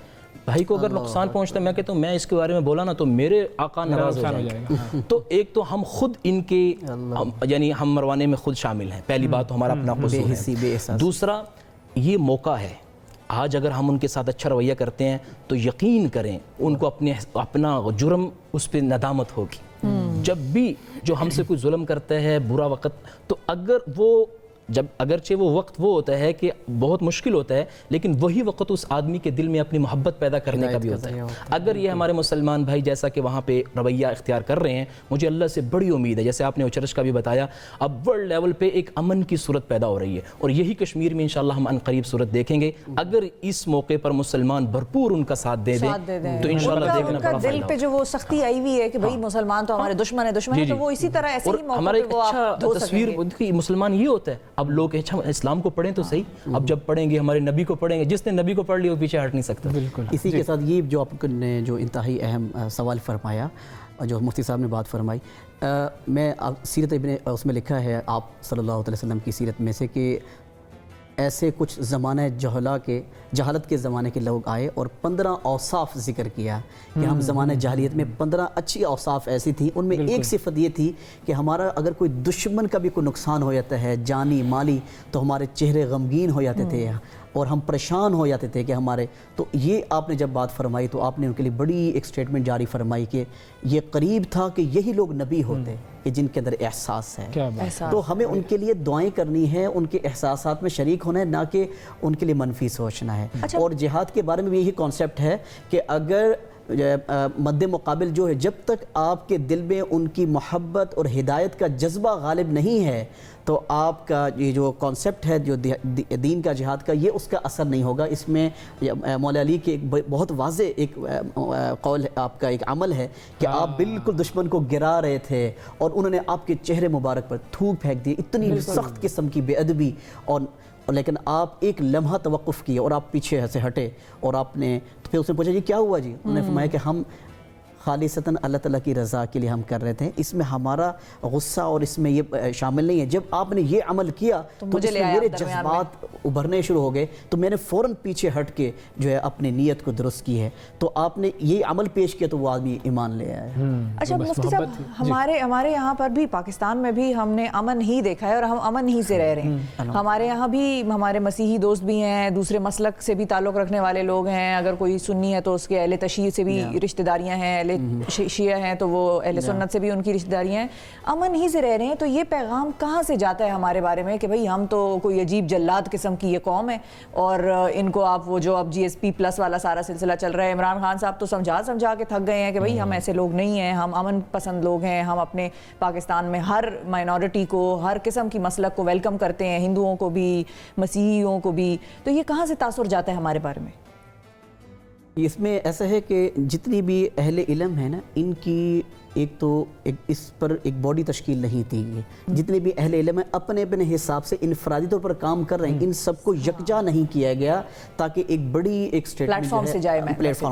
بھائی کو اگر نقصان پہنچتا ہے, میں کہتا ہوں میں اس کے بارے میں بولا نا تو میرے آقا ناراض ہو جائے گا. تو ایک تو ہم خود ان کے یعنی ہم مروانے میں خود شامل ہیں. پہلی بات تو ہمارا اپنا قصور ہے. دوسرا یہ موقع ہے, آج اگر ہم ان کے ساتھ اچھا رویہ کرتے ہیں تو یقین کریں ان کو اپنا جرم اس پہ ندامت ہوگی. جب بھی جو ہم سے کوئی ظلم کرتا ہے برا وقت, تو اگر وہ اگرچہ وہ وقت وہ ہوتا ہے کہ بہت مشکل ہوتا ہے, لیکن وہی وقت اس آدمی کے دل میں اپنی محبت پیدا کرنے کا بھی ہوتا ہے. اگر یہ ہمارے مسلمان بھائی جیسا کہ وہاں پہ رویہ اختیار کر رہے ہیں, مجھے اللہ سے بڑی امید ہے, جیسے آپ نے چرچ کا بھی بتایا, اب ورلڈ لیول پہ ایک امن کی صورت پیدا ہو رہی ہے, اور یہی کشمیر میں انشاءاللہ ہم عنقریب صورت دیکھیں گے. اگر اس موقع پر مسلمان بھرپور ان کا ساتھ دے دیں تو انشاءاللہ دیکھنا بڑا فائدہ. دل پہ جو وہ سختی آئی ہوئی ہے کہ بھائی مسلمان تو ہمارے دشمن ہے, تو وہ اسی طرح ایسے ہی موقع پہ وہ آپ دھو سکیں گے. مسلمان یہ ہوتا ہے, اب لوگ اسلام کو پڑھیں تو صحیح, اب جب پڑھیں گے ہمارے نبی کو پڑھیں گے, جس نے نبی کو پڑھ لیا وہ پیچھے ہٹ نہیں سکتا. اسی کے ساتھ یہ جو آپ نے جو انتہائی اہم سوال فرمایا, جو مفتی صاحب نے بات فرمائی, میں سیرت ابن اس میں لکھا ہے آپ صلی اللہ علیہ وسلم کی سیرت میں سے کہ ایسے کچھ زمانہ جہالت کے زمانے کے لوگ آئے اور 15 اوصاف ذکر کیا کہ ہم زمانہ جاہلیت میں 15 اچھی اوصاف ایسی تھیں. ان میں ایک صفت یہ تھی کہ ہمارا اگر کوئی دشمن کا بھی کوئی نقصان ہو جاتا ہے جانی مالی, تو ہمارے چہرے غمگین ہو جاتے تھے اور ہم پریشان ہو جاتے تھے کہ ہمارے. تو یہ آپ نے جب بات فرمائی تو آپ نے ان کے لیے بڑی ایک سٹیٹمنٹ جاری فرمائی کہ یہ قریب تھا کہ یہی لوگ نبی ہوتے کہ جن کے اندر احساس ہے. تو ہمیں ان کے لیے دعائیں کرنی ہے, ان کے احساسات میں شریک ہونا ہے, نہ کہ ان کے لیے منفی سوچنا ہے. اور جہاد کے بارے میں بھی یہی کانسیپٹ ہے کہ اگر مد مقابل جو ہے, جب تک آپ کے دل میں ان کی محبت اور ہدایت کا جذبہ غالب نہیں ہے تو آپ کا یہ جو کانسیپٹ ہے جو دین کا جہاد کا, یہ اس کا اثر نہیں ہوگا. اس میں مولا علی کے ایک بہت واضح ایک قول آپ کا ایک عمل ہے کہ آپ بالکل دشمن کو گرا رہے تھے اور انہوں نے آپ کے چہرے مبارک پر تھوک پھینک دی, اتنی سخت قسم کی بے ادبی, اور لیکن آپ ایک لمحہ توقف کیے اور آپ پیچھے سے ہٹے اور آپ نے پھر اس نے پوچھا جی کیا ہوا جی؟ انہوں نے فرمایا کہ ہم خالصتاً اللہ تعالیٰ کی رضا کے لیے ہم کر رہے تھے, اس میں ہمارا غصہ اور اس میں یہ شامل نہیں ہے. جب آپ نے یہ عمل کیا تو اس میں میرے جذبات ابھرنے شروع ہو گئے, تو میں نے فوراً پیچھے ہٹ کے جو ہے اپنی نیت کو درست کی ہے. تو آپ نے یہ عمل پیش کیا تو وہ آدمی ایمان لے آیا ہے. اچھا مفتی صاحب, ہمارے یہاں پر بھی پاکستان میں بھی ہم نے امن ہی دیکھا ہے اور ہم امن ہی سے رہ رہے ہیں. ہمارے یہاں بھی ہمارے مسیحی دوست بھی ہیں, دوسرے مسلک سے بھی تعلق رکھنے والے لوگ ہیں. اگر کوئی سنی ہے تو اس کے اہل تشیع سے بھی رشتہ داریاں ہیں, شیعہ ہیں تو وہ اہل سنت سے بھی ان کی رشتہ داریاں ہیں. امن ہی سے رہ رہے ہیں. تو یہ پیغام کہاں سے جاتا ہے ہمارے بارے میں کہ بھئی ہم تو کوئی عجیب جلاد قسم کی یہ قوم ہے اور ان کو آپ وہ جو اب GSP+ والا سارا سلسلہ چل رہا ہے, عمران خان صاحب تو سمجھا کے تھک گئے ہیں کہ بھئی ہم ایسے لوگ نہیں ہیں, ہم امن پسند لوگ ہیں, ہم اپنے پاکستان میں ہر مائنورٹی کو, ہر قسم کی مسلک کو ویلکم کرتے ہیں, ہندوؤں کو بھی مسیحیوں کو بھی. تو یہ کہاں سے تاثر جاتا ہے ہمارے بارے میں؟ اس میں ایسا ہے کہ جتنی بھی اہل علم ہیں نا, ان کی ایک تو اس پر ایک باڈی تشکیل نہیں تھی. جتنے بھی اہل علم ہیں اپنے اپنے حساب سے انفرادی طور پر کام کر رہے ہیں, ان سب کو یکجا نہیں کیا گیا تاکہ ایک بڑی ایک پلیٹ فارم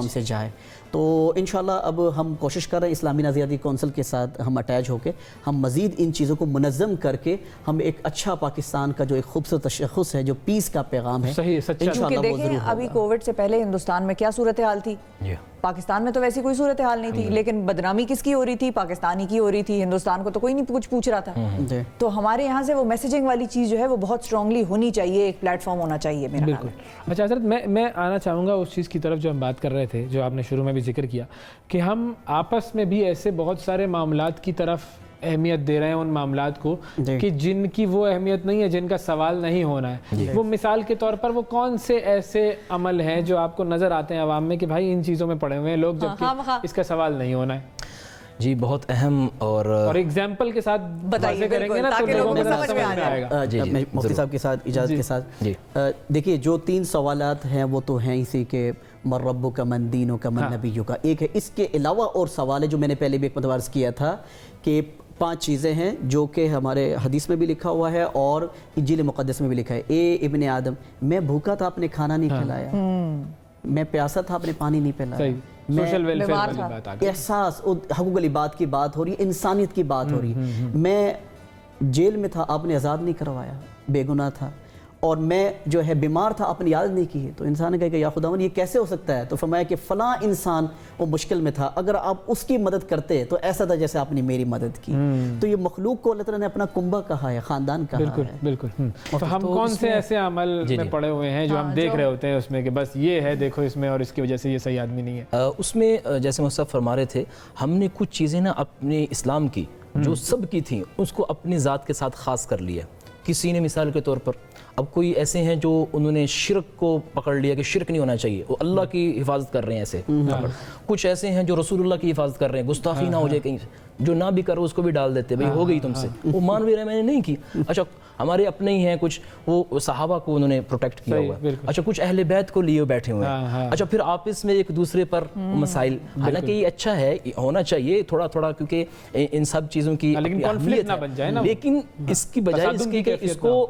سے جائے. تو انشاءاللہ اب ہم کوشش کر رہے ہیں اسلامی نظریاتی کونسل کے ساتھ ہم اٹیچ ہو کے ہم مزید ان چیزوں کو منظم کر کے ہم ایک اچھا پاکستان کا جو ایک خوبصورت تشخص ہے جو پیس کا پیغام ہے صحیح سچا کیونکہ دیکھیں ابھی کووڈ سے پہلے ہندوستان میں کیا صورتحال تھی؟ پاکستان میں تو ویسی کوئی صورتحال نہیں تھی، لیکن بدنامی کس کی ہو رہی تھی؟ پاکستانی کی ہو رحی تھی، ہندوستان کو تو کوئی نہیں کچھ پوچھ رہا تھا. تو ہمارے یہاں سے وہ میسیجنگ والی چیز جو ہے وہ بہت اسٹرانگلی ہونی چاہیے، ایک پلیٹ فارم ہونا چاہیے میرا خیال ہے. اچھا حضرت میں آنا چاہوں گا اس چیز کی طرف جو ہم بات کر رہے تھے، جو آپ نے شروع میں بھی ذکر کیا کہ ہم آپس میں بھی ایسے بہت سارے معاملات کی طرف اہمیت دے رہے ہیں ان معاملات کو کہ جن کی وہ اہمیت نہیں ہے، جن کا سوال نہیں ہونا ہے. وہ مثال کے طور پر وہ کون سے ایسے عمل ہیں جو آپ کو نظر آتے ہیں عوام میں کہ بھائی ان چیزوں میں پڑے ہوئے ہیں لوگ جبکہ اس کا سوال نہیں ہونا ہے؟ جی بہت اہم اور ایگزامپل کے ساتھ بتائیے کریں گے نا تو لوگوں کو سمجھ میں آئے گا. مفتی صاحب کے ساتھ اجازت کے ساتھ دیکھیے جو 3 سوالات ہیں وہ تو ہیں اسی کہ من ربک من دینک من نبیک. ایک ہے اس کے علاوہ اور سوال ہے جو میں نے پہلے بھی ایک مرتبہ عرض کیا تھا کہ 5 چیزیں ہیں جو کہ ہمارے حدیث میں بھی لکھا ہوا ہے اور انجیل مقدس میں بھی لکھا ہے. اے ابن آدم، میں بھوکا تھا آپ نے کھانا نہیں کھلایا، میں پیاسا تھا آپ نے پانی نہیں پلایا، سوشل ویلفیئر والی بات آ گئی. احساس حقوق العباد کی بات ہو رہی ہے، انسانیت کی بات ہو رہی ہے. میں جیل میں تھا آپ نے آزاد نہیں کروایا، بے گناہ تھا، اور میں جو ہے بیمار تھا آپ نے یاد نہیں کی. تو انسان نے کہا کہ یا خداوند یہ کیسے ہو سکتا ہے؟ تو فرمایا کہ فلاں انسان وہ مشکل میں تھا، اگر آپ اس کی مدد کرتے تو ایسا تھا جیسے آپ نے میری مدد کی. تو یہ مخلوق کو اللہ تعالیٰ نے اپنا کنبہ کہا ہے، خاندان کہا ہے. بالکل. تو ہم کون سے ایسے عمل میں پڑے ہوئے ہیں جو ہم دیکھ رہے ہوتے ہیں اس میں کہ بس یہ ہے دیکھو اس میں اور اس کی وجہ سے یہ صحیح آدمی نہیں ہے؟ اس میں جیسے مصطفیٰ فرما رہے تھے ہم نے کچھ چیزیں نا اپنے اسلام کی جو سب کی تھیں اس کو اپنی ذات کے ساتھ خاص کر لیا. کسی نے مثال کے طور پر اب کوئی ایسے ہیں جو انہوں نے شرک کو پکڑ لیا کہ شرک نہیں ہونا چاہیے، وہ اللہ کی حفاظت کر رہے ہیں ایسے. کچھ ایسے ہیں جو رسول اللہ کی حفاظت کر رہے ہیں، گستاخی نہ ہو جائے کہیں سے، جو نہ بھی کرو اس کو بھی ڈال دیتے بھئی ہو گئی تم سے، وہ مان بھی رہے میں نے نہیں کی. اچھا ہمارے اپنے ہی ہیں کچھ وہ صحابہ کو انہوں نے پروٹیکٹ کیا ہوا ہے. اچھا کچھ اہل بیت کو لیے بیٹھے ہوئے ہیں. اچھا پھر آپس میں ایک دوسرے پر مسائل، حالانکہ یہ اچھا ہے ہونا چاہیے تھوڑا تھوڑا کیونکہ ان سب چیزوں کی کانفلکٹ نہ بن جائے نا، لیکن اس کی بجائے اس کی کہ اس کو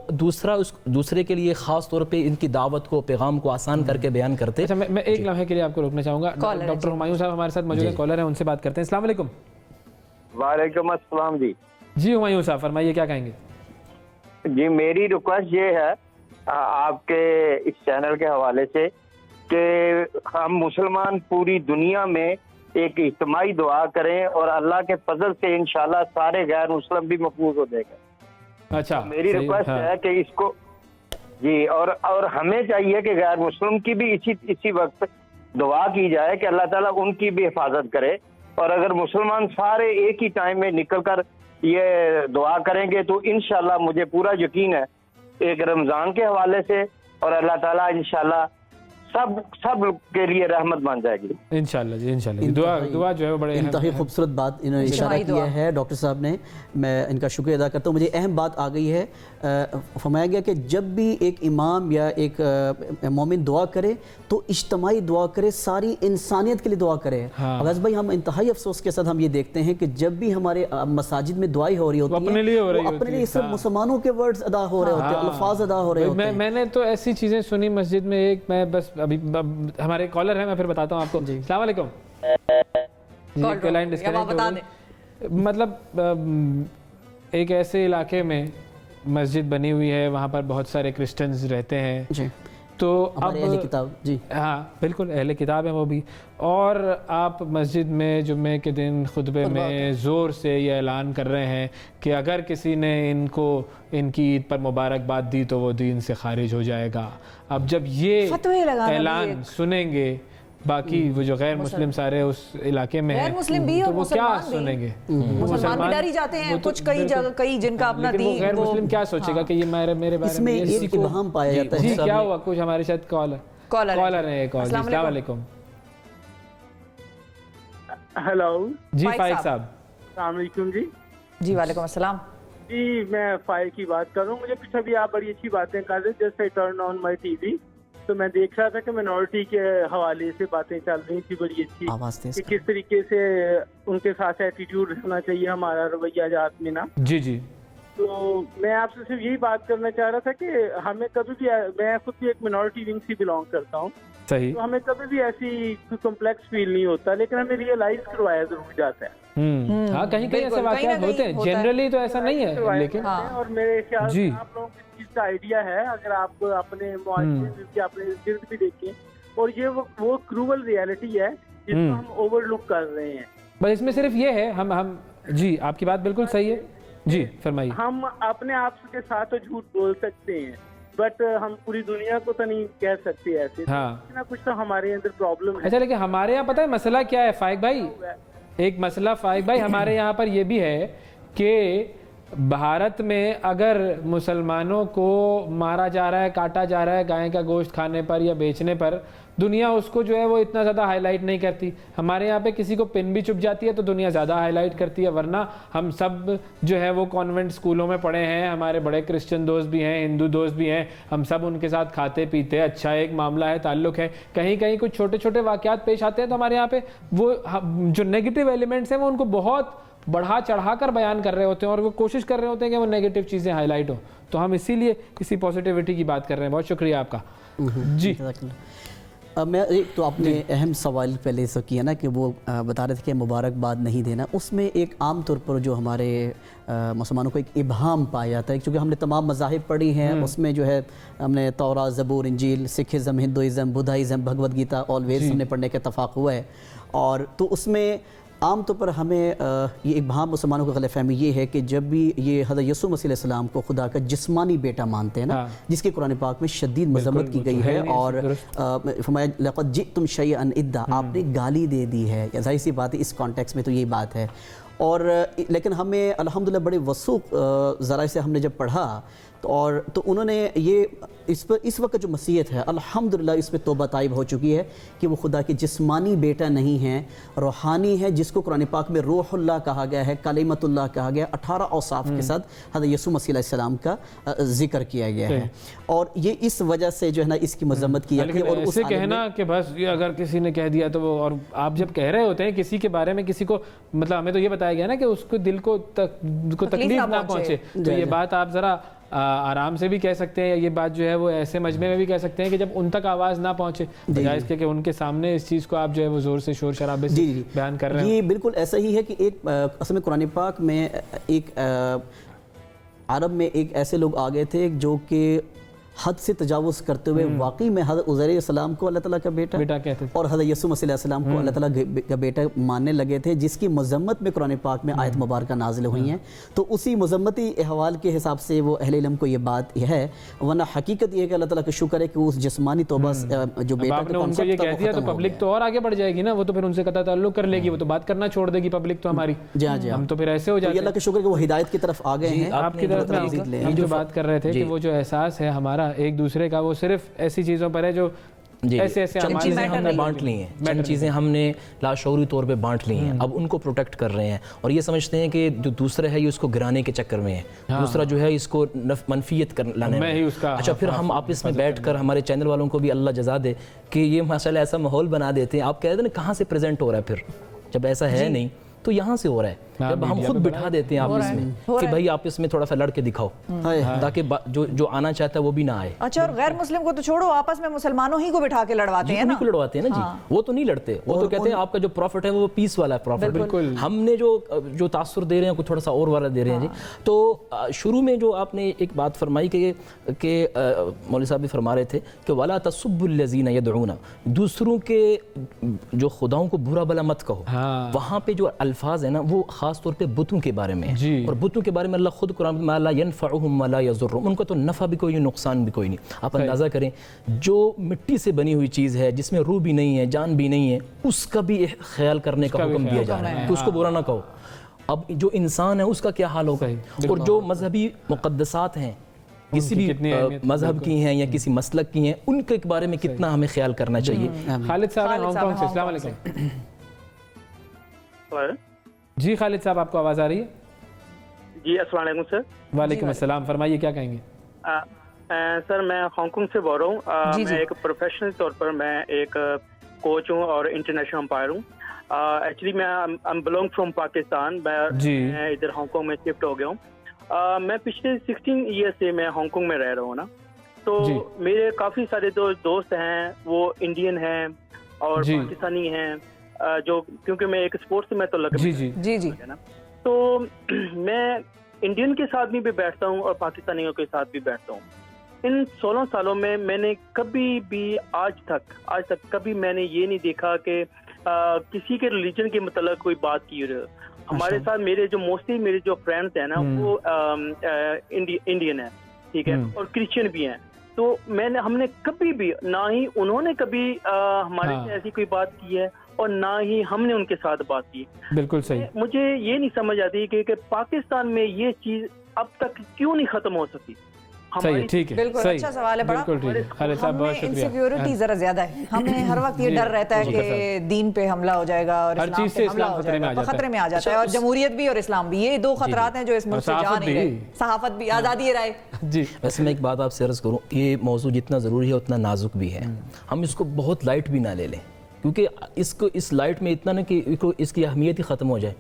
دوسرے کے لیے خاص طور پہ ان کی دعوت کو پیغام کو آسان کر کے بیان کرتے. اچھا میں ایک لمحے کے لیے آپ کو روکنا چاہوں گا. ڈاکٹر ہمایوں صاحب ہمارے ساتھ موجود ہیں، کالر ہیں، ان سے بات کرتے ہیں. السلام علیکم. وعلیکم السلام. جی ہمایوں صاحب فرمائیے کیا کہیں گے؟ جی میری ریکویسٹ یہ ہے آپ کے اس چینل کے حوالے سے کہ ہم مسلمان پوری دنیا میں ایک اجتماعی دعا کریں اور اللہ کے فضل سے انشاءاللہ سارے غیر مسلم بھی محفوظ ہو جائے گا. اچھا میری ریکویسٹ ہے کہ اس کو جی اور ہمیں چاہیے کہ غیر مسلم کی بھی اسی وقت دعا کی جائے کہ اللہ تعالیٰ ان کی بھی حفاظت کرے. اور اگر مسلمان سارے ایک ہی ٹائم میں نکل کر یہ دعا کریں گے تو انشاءاللہ مجھے پورا یقین ہے ایک رمضان کے حوالے سے اور اللہ تعالیٰ انشاءاللہ سب کے لیے رحمت بن جائے گی انشاءاللہ. جی انشاءاللہ دعا جو ہے بڑے انتہائی خوبصورت بات انہوں نے اشارہ کیا ہے ڈاکٹر صاحب نے، میں ان کا شکریہ ادا کرتا ہوں. مجھے اہم بات آ گئی ہے، فرمایا گیا کہ جب بھی ایک امام یا ایک مومن دعا کرے تو اجتماعی دعا کرے، ساری انسانیت کے لیے دعا کرے. غاز بھائی ہم انتہائی افسوس کے ساتھ ہم یہ دیکھتے ہیں کہ جب بھی ہمارے مساجد میں دعائیں ہو رہی ہوتی ہیں وہ اپنے لیے صرف مسلمانوں کے ورڈز ادا ہو رہے ہوتے ہیں، الفاظ ادا ہو رہے ہوتے ہیں. میں نے تو ایسی چیزیں سنی مسجد میں، ایک میں بس ابھی ہمارے کالر ہیں میں پھر بتاتا ہوں آپ کو. السلام علیکم. مطلب ایک ایسے علاقے میں مسجد بنی ہوئی ہے، وہاں پر بہت سارے کرسچنز رہتے ہیں، تو اب اہل کتاب جی ہاں بالکل اہل کتاب ہیں وہ بھی، اور آپ مسجد میں جمعے کے دن خطبے میں زور سے یہ اعلان کر رہے ہیں کہ اگر کسی نے ان کی عید پر مبارکباد دی تو وہ دین سے خارج ہو جائے گا. اب جب یہ اعلان سنیں گے باقی وہ جو غیر مسلم سارے اس علاقے میں ہیں تو وہ کیا سنیں گے؟ مسلمان بھی ڈر ہی جاتے ہیں، کچھ کئی جن کا اپنا دین، غیر مسلم کیا سوچے گا کہ یہ میرے بارے میں اس میں ایک ابہام پایا جاتا ہے. جی کیا ہوا؟ کچھ ہمارے ساتھ کالر ہے. السلام علیکم. ہیلو جی فائق صاحب. السلام علیکم. جی وعلیکم السلام. جی میں فائق کی بات کر رہا ہوں. مجھے کچھ ابھی آپ بڑی اچھی باتیں کر رہے تھے، جیسے turn on my T V تو میں دیکھ رہا تھا کہ منورٹی کے حوالے سے باتیں چل رہی تھی بڑی اچھی، کہ کس طریقے سے ان کے ساتھ ایٹیٹیوڈ رکھنا چاہیے ہمارا رویہ جات میں نا. جی تو میں آپ سے صرف یہی بات کرنا چاہ رہا تھا کہ ہمیں کبھی بھی، میں خود بھی ایک منورٹی ونگ سے بلانگ کرتا ہوں، صحیح، تو ہمیں کبھی بھی ایسی کمپلیکس فیل نہیں ہوتا، لیکن ہمیں ریئلائز کروایا ضرور جاتا ہے۔ ہاں کہیں کہیں ایسے واقعات ہوتے ہیں، جنرلی تو ایسا نہیں ہے، لیکن اور میرے خیال سے آپ لوگوں کو اس چیز کا آئیڈیا ہے، اگر آپ اپنے معاشرے یا اپنے گرد بھی دیکھیں، اور یہ وہ کروول ریئلٹی ہے جس کو ہم اوور لک کر رہے ہیں۔ بس اس میں صرف یہ ہے، ہم جی آپ کی بات بالکل صحیح ہے، جی فرمائیے۔ ہم اپنے آپ کے ساتھ تو جھوٹ بول سکتے ہیں، بٹ ہم پوری دنیا کو تو نہیں کہہ سکتے ایسے، کچھ نہ کچھ تو ہمارے اندر پرابلم ہے۔ اچھا لیکن ہمارے یہاں پتہ ہے مسئلہ کیا ہے فائق بھائی، ایک مسئلہ فائق بھائی ہمارے یہاں پر یہ بھی ہے کہ بھارت میں اگر مسلمانوں کو مارا جا رہا ہے، کاٹا جا رہا ہے گائے کا گوشت کھانے پر یا بیچنے پر، دنیا اس کو جو ہے وہ اتنا زیادہ ہائی لائٹ نہیں کرتی۔ ہمارے یہاں پہ کسی کو پن بھی چپ جاتی ہے تو دنیا زیادہ ہائی لائٹ کرتی ہے، ورنہ ہم سب جو ہے وہ کانوینٹ اسکولوں میں پڑھے ہیں، ہمارے بڑے کرسچن دوست بھی ہیں، ہندو دوست بھی ہیں، ہم سب ان کے ساتھ کھاتے پیتے، اچھا ایک معاملہ ہے، تعلق ہے۔ کہیں کہیں کچھ چھوٹے چھوٹے واقعات پیش آتے ہیں تو ہمارے یہاں پہ وہ جو نیگیٹو ایلیمنٹس ہیں وہ ان کو بہت بڑھا چڑھا کر بیان کر رہے ہوتے ہیں، اور وہ کوشش کر رہے ہوتے ہیں کہ وہ نیگیٹو چیزیں ہائی لائٹ ہوں، تو ہم اسی لیے کسی پازیٹیوٹی کی بات کر رہے ہیں۔ بہت شکریہ آپ کا۔ جی میں ایک تو آپ نے اہم سوال پہلے سے کیا نا کہ وہ بتا رہے تھے کہ مبارکباد نہیں دینا، اس میں ایک عام طور پر جو ہمارے مسلمانوں کو ایک ابہام پایا جاتا ہے، کیونکہ ہم نے تمام مذاہب پڑھی ہیں، اس میں جو ہے ہم نے تورات، زبور، انجیل، Sikhism, Hinduism, Buddhism, Bhagavad Gita always ہم نے پڑھنے کا اتفاق ہوا ہے، اور تو اس میں عام طور پر ہمیں یہ ابہام مسلمانوں کو غلط فہمی یہ ہے کہ جب بھی یہ حضرت یسوع مسیح علیہ السلام کو خدا کا جسمانی بیٹا مانتے ہیں نا، جس کی قرآن پاک میں شدید مذمت کی گئی ہے، اور فرمایا لقد جئتم شیئا ادا، آپ نے گالی دے دی ہے، ظاہر سی بات ہے اس کانٹیکس میں تو یہی بات ہے، اور لیکن ہمیں الحمدللہ بڑے وثوق ذرائع سے ہم نے جب پڑھا تو انہوں نے یہ اس وقت جو مسیحیت ہے الحمدللہ اس پہ توبہ طائب ہو چکی ہے کہ وہ خدا کے جسمانی بیٹا نہیں ہے، روحانی ہے، جس کو قرآن پاک میں روح اللہ کہا گیا ہے، کلمت اللہ کہا گیا، 18 اوصاف کے ساتھ حضرت یسوع مسیح علیہ السلام کا ذکر کیا گیا ہے، اور یہ اس وجہ سے جو ہے نا اس کی مذمت کی جاتی ہے۔ اور اسے کہنا کہ بس یہ اگر کسی نے کہہ دیا تو وہ، اور آپ جب کہہ رہے ہوتے ہیں کسی کے بارے میں کسی کو، مطلب ہمیں تو یہ بتایا گیا نا کہ اس کو دل کو تکلیف نہ پہنچے، تو یہ بات آپ ذرا آرام سے بھی کہہ سکتے ہیں، یہ بات جو ہے وہ ایسے مجمع میں بھی کہہ سکتے ہیں کہ جب ان تک آواز نہ پہنچے، بجائے اس کے کہ ان کے سامنے اس چیز کو آپ جو ہے وہ زور سے شور شرابے سے بیان کر رہے ہیں۔ یہ بالکل ایسا ہی ہے کہ ایک اصل میں قرآن پاک میں ایک عرب میں ایک ایسے لوگ آ گئے تھے جو کہ حد سے تجاوز کرتے ہوئے واقعی میں حضرت عزیر علیہ السلام کو اللہ تعالیٰ کا بیٹا کہتے تھے، اور حضرت یسوع مسیح علیہ السلام کو اللہ تعالیٰ کا بیٹا ماننے لگے تھے، جس کی مذمت میں قرآن پاک میں آیت مبارکہ نازل ہوئی ہیں۔ تو اسی مذمتی احوال کے حساب سے وہ اہل علم کو یہ بات ہے، ورنہ حقیقت یہ ہے کہ اللہ تعالیٰ کا شکر ہے کہ اس جسمانی توبہ جو بیٹا کا ان کو یہ کہہ دیا تو پبلک تو اور آگے بڑھ جائے گی نا، وہ تو پھر ان سے قطع تعلق کر لے گی، وہ تو بات کرنا چھوڑ دے گی پبلک تو ہماری، ہم تو پھر ایسے ہو جاتے ہیں۔ اللہ کا شکر کہ وہ ہدایت کی طرف آ گئے ہیں۔ آپ کی طرف ہم جو بات کر رہے تھے کہ وہ جو احساس ہے ہمارا ایک دوسرے کا، وہ صرف ایسی چیزوں پر ہے جو ایسے چند چیزیں ہم نے بانٹ لی ہیں، چند چیزیں ہم نے لاشعوری طور پہ بانٹ لی ہیں، اب ان کو پروٹیکٹ کر رہے ہیں، اور یہ سمجھتے ہیں کہ جو دوسرا ہے یہ اس کو گرانے کے چکر میں ہے، دوسرا جو ہے اس کو منفیت لانے میں۔ اچھا پھر ہم آپس میں بیٹھ کر ہمارے چینل والوں کو بھی اللہ جزا دے کہ یہ ماشاءاللہ ایسا ماحول بنا دیتے ہیں۔ آپ کہہ رہے ہیں کہاں سے پریزنٹ ہو رہا ہے، پھر جب ایسا ہے نہیں تو یہاں سے ہو رہا ہے، جب ہم خود بٹھا دیتے ہیں آپس میں کہ بھائی آپس میں تھوڑا سا لڑ کے دکھاؤ تاکہ جو آنا چاہتا ہے وہ بھی نہ آئے۔ اچھا، اور غیر مسلم کو تو چھوڑو، آپس میں مسلمانوں ہی کو بٹھا کے لڑواتے ہیں نا، لڑواتے ہیں نا جی، وہ تو نہیں لڑتے، وہ تو کہتے ہیں آپ کا جو پروفٹ ہے وہ پیس والا ہے پروفٹ، بالکل ہم نے جو تاثر دے رہے ہیں کوئی تھوڑا سا اور والا دے رہے ہیں جی۔ تو شروع میں جو آپ نے ایک بات فرمائی کہ مولوی صاحب بھی فرما رہے تھے کہ وَلَا تَسُبُّ الَّذِينَ يَدْعُونَ، دوسروں کے جو خداؤں کو برا بلا مت کہو، وہاں پہ جو الفاظ ہیں نا وہ خاص طور پہ بتوں کے بارے میں، اور بتوں کے بارے میں اللہ خود قرآن میں لا ينفعهم ولا يضرهم، ان کا تو نفع بھی کوئی نقصان بھی کوئی نہیں۔ آپ اندازہ کریں جو مٹی سے بنی ہوئی چیز ہے جس میں روح بھی نہیں ہے، جان بھی نہیں ہے، اس کا بھی خیال کرنے کا حکم دیا جا رہا ہے کہ اس کو برا نہ کہو۔ اب جو انسان ہے اس کا کیا حال ہوگا، اور جو مذہبی مقدسات ہیں کسی بھی مذہب کی ہیں یا کسی مسلک کی ہیں، ان کے بارے میں کتنا ہمیں خیال کرنا چاہیے۔ خالد صاحب ہانگ کانگ سے، السلام علیکم۔ جی خالد صاحب، آپ کو آواز آ رہی ہے؟ جی السلام علیکم سر۔ وعلیکم السلام، فرمائیے کیا کہیں گے؟ سر میں ہانگ کانگ سے بول رہا ہوں، میں ایک پروفیشنل طور پر میں ایک کوچ ہوں اور انٹرنیشنل امپائر ہوں۔ ایکچولی میں بلونگ فرام پاکستان، میں ادھر ہانگ کانگ میں شفٹ ہو گیا ہوں۔ میں پچھلے 16 ایئر سے میں ہانگ کانگ میں رہ رہا ہوں نا, تو میرے کافی سارے دوست ہیں وہ انڈین ہیں اور پاکستانی ہیں, جو کیونکہ میں ایک اسپورٹس میں تو لگا ہے نا, تو میں انڈین کے ساتھ بھی بیٹھتا ہوں اور پاکستانیوں کے ساتھ بھی بیٹھتا ہوں. ان 16 سالوں میں میں نے کبھی بھی آج تک کبھی میں نے یہ نہیں دیکھا کہ کسی کے ریلیجن کے متعلق کوئی بات کی. ہمارے ساتھ میرے جو موسٹلی میرے جو فرینڈس ہیں نا وہ انڈین ہیں, ٹھیک ہے, اور کرسچن بھی ہیں. تو ہم نے کبھی بھی, نہ ہی انہوں نے کبھی ہمارے سے ایسی کوئی بات کی ہے اور نہ ہی ہم نے ان کے ساتھ بات کی. بالکل صحیح. مجھے یہ نہیں سمجھ آتی کہ پاکستان میں یہ چیز اب تک کیوں نہیں ختم ہو سکی. صحیح, ٹھیک ہے, بالکل اچھا سوال ہے بڑا. خالد صاحب بہت شکریہ. انسیکیورٹی ذرا زیادہ ہے, ہمیں ہر وقت یہ ڈر رہتا ہے کہ دین پہ حملہ ہو جائے گا اور ہر چیز سے اسلام خطرے میں آ جاتا ہے, اور جمہوریت بھی اور اسلام بھی, یہ دو خطرات ہیں جو اس ملک سے جا نہیں رہے. صحافت بھی, آزادی رائے. جی ویسے میں ایک بات آپ سے عرض کروں, یہ موضوع جتنا ضروری ہے اتنا نازک بھی ہے. ہم اس کو بہت لائٹ بھی نہ لے لیں, کیونکہ اس لائٹ میں اتنا نہ کہ اس کی اہمیت ہی ختم ہو جائے,